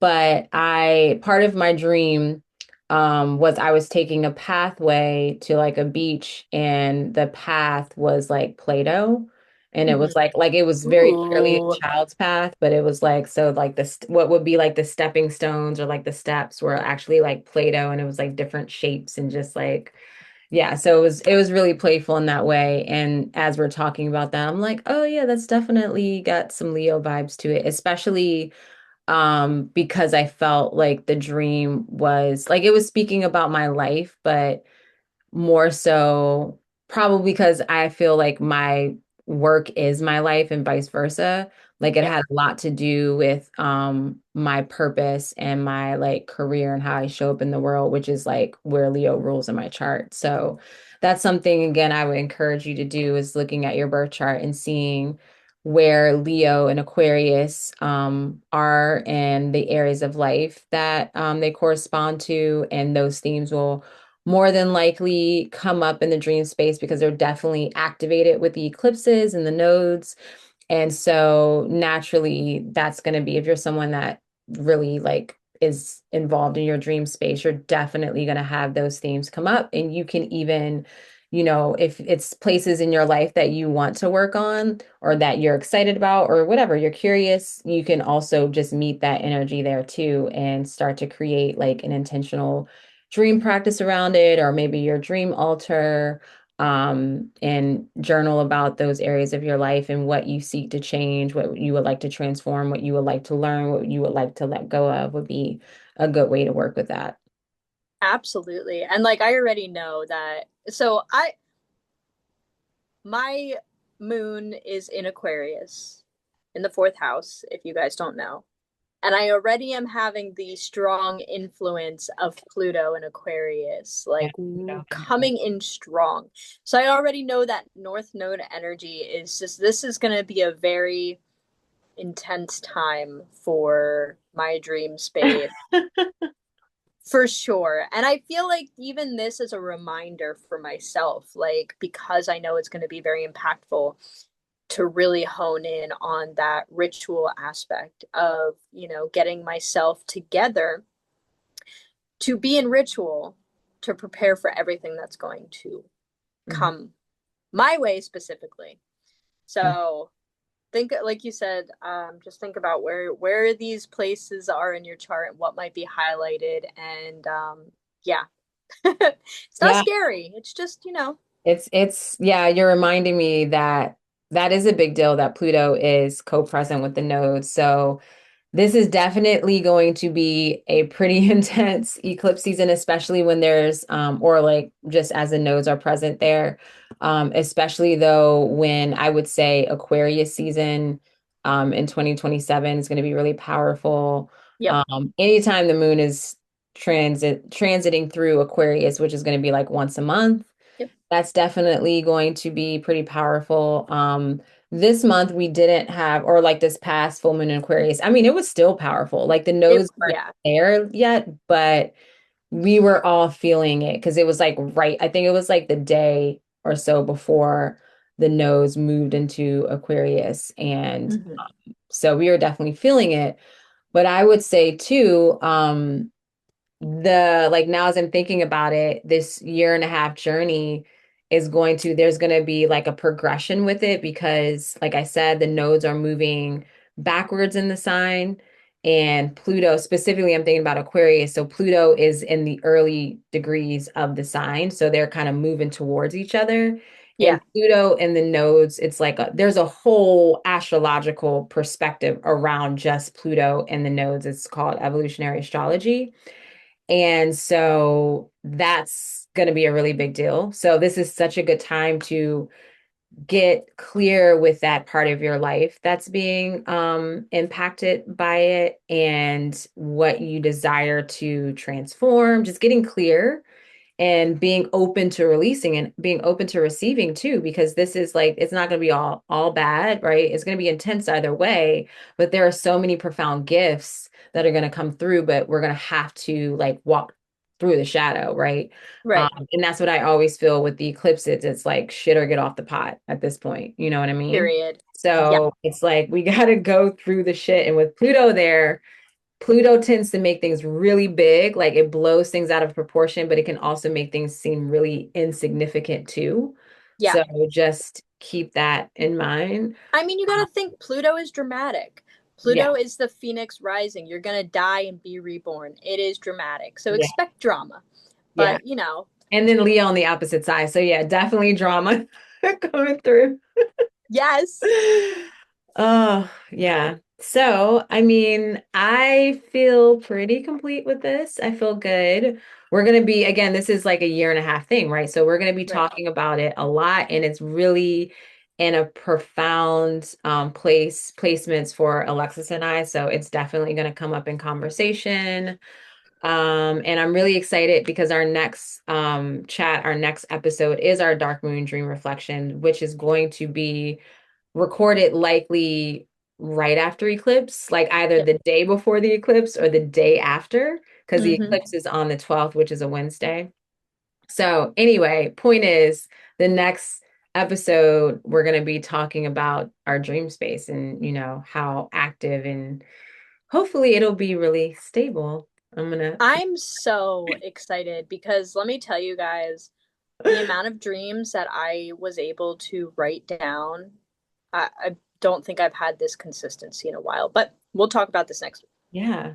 But part of my dream was I was taking a pathway to like a beach, and the path was like Play-Doh. And it was Mhm. like it was very clearly a Ooh. child's path, but it was like so like what would be like the stepping stones or like the steps were actually like Play-Doh, and it was like different shapes and just like yeah, so it was really playful in that way. And as we're talking about that, I'm like, oh yeah, that's definitely got some Leo vibes to it, especially because I felt like the dream was like it was speaking about my life, but more so probably because I feel like my work is my life and vice versa. Like it Yeah, had a lot to do with my purpose and my like career and how I show up in the world, which is like where Leo rules in my chart. So that's something again I would encourage you to do is looking at your birth chart and seeing where Leo and Aquarius are and the areas of life that they correspond to, and those themes will more than likely come up in the dream space because they're definitely activated with the eclipses and the nodes. And so naturally, that's going to be if you're someone that really like is involved in your dream space, you're definitely going to have those themes come up. And you can even, if it's places in your life that you want to work on or that you're excited about or whatever, you're curious, you can also just meet that energy there too and start to create like an intentional dream practice around it, or maybe your dream altar, and journal about those areas of your life and what you seek to change, what you would like to transform, what you would like to learn, what you would like to let go of would be a good way to work with that. absolutely. And like I already know that. So my moon is in Aquarius in the fourth house, if you guys don't know. And I already am having the strong influence of Pluto and Aquarius, Yeah. like coming in strong. So I already know that North Node energy is just, this is going to be a very intense time for my dream space. For sure. And I feel like even this is a reminder for myself, like, because I know it's going to be very impactful to really hone in on that ritual aspect of, getting myself together to be in ritual to prepare for everything that's going to Mhm. come my way specifically. So think, like you said, just think about where these places are in your chart and what might be highlighted. And yeah, it's not Yeah, scary. It's just, yeah, you're reminding me that that is a big deal that Pluto is co-present with the nodes. So this is definitely going to be a pretty intense eclipse season, especially when there's, or like just as the nodes are present there. Especially though, when I would say Aquarius season, in 2027 is going to be really powerful. yep, Anytime the moon is transiting through Aquarius, which is going to be like once a month, yep. that's definitely going to be pretty powerful. This month we didn't have, or like this past full moon in Aquarius, I mean, it was still powerful. Like the nodes weren't Yeah. there yet, but we were all feeling it because it was like right, I think it was like the day or so before the nodes moved into Aquarius. And Hmm. so we were definitely feeling it. But I would say too, the like now as I'm thinking about it, this year and a half journey is going to, there's going to be like a progression with it because, like I said, the nodes are moving backwards in the sign. And Pluto, specifically, I'm thinking about Aquarius. So Pluto is in the early degrees of the sign. So they're kind of moving towards each other. Yeah. And Pluto and the nodes, it's like there's a whole astrological perspective around just Pluto and the nodes. It's called evolutionary astrology. And so that's going to be a really big deal. So this is such a good time to get clear with that part of your life that's being impacted by it and what you desire to transform, just getting clear and being open to releasing and being open to receiving too, because this is like it's not going to be all bad, right? It's going to be intense either way, but there are so many profound gifts that are going to come through, but we're going to have to like walk through the shadow, right? Right. And that's what I always feel with the eclipses. It's like shit or get off the pot at this point. You know what I mean? Period. Yeah. So it's like we got to go through the shit. And with Pluto there, Pluto tends to make things really big, like it blows things out of proportion, but it can also make things seem really insignificant too. Yeah. So just keep that in mind. I mean, you got to think Pluto is dramatic. Yeah, Pluto is the phoenix rising. You're going to die and be reborn. It is dramatic. So yeah, expect drama. yeah. But, And then Leo on the opposite side. So yeah, definitely drama coming through. yes. Oh, yeah. So, I mean, I feel pretty complete with this. I feel good. We're going to be, again, this is like a year and a half thing, right? So, we're going to be Right. talking about it a lot, and it's really in a profound placements for Alexis and I. So, it's definitely going to come up in conversation. And I'm really excited because our next chat, our next episode is our Dark Moon Dream Reflection, which is going to be recorded likely right after eclipse, like either Yep. the day before the eclipse or the day after, because the Hmm. eclipse is on the 12th, which is a Wednesday. So, anyway, point is the next episode, we're going to be talking about our dream space and, how active and hopefully it'll be really stable. I'm going I'm so excited because let me tell you guys, the to, amount of dreams that I was able to write down, I don't think I've had this consistency in a while, but we'll talk about this next week. yeah.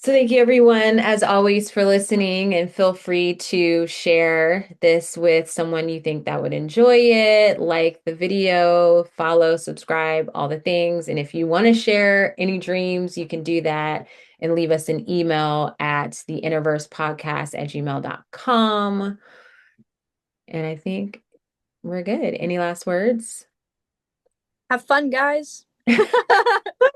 So thank you everyone, as always, for listening, and feel free to share this with someone you think that would enjoy it, like the video, follow, subscribe, all the things. And if you want to share any dreams, you can do that and leave us an email at theinnerversepodcast@gmail.com. And I think we're good. Any last words? Have fun, guys.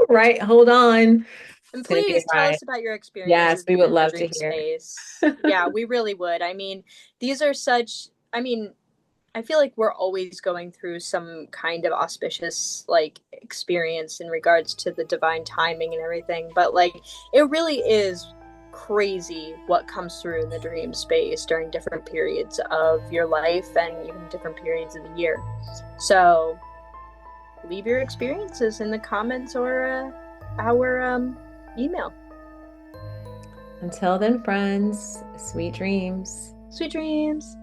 Right, hold on. And It's gonna be a please tell ride. us about your Yes, experiences we would in the love to dream hear. space. Yeah, we really would. I mean, these are such, I mean, I feel like we're always going through some kind of auspicious like experience in regards to the divine timing and everything, but like it really is crazy what comes through in the dream space during different periods of your life and even different periods of the year. So, leave your experiences in the comments or our email. Until then, friends, sweet dreams. Sweet dreams.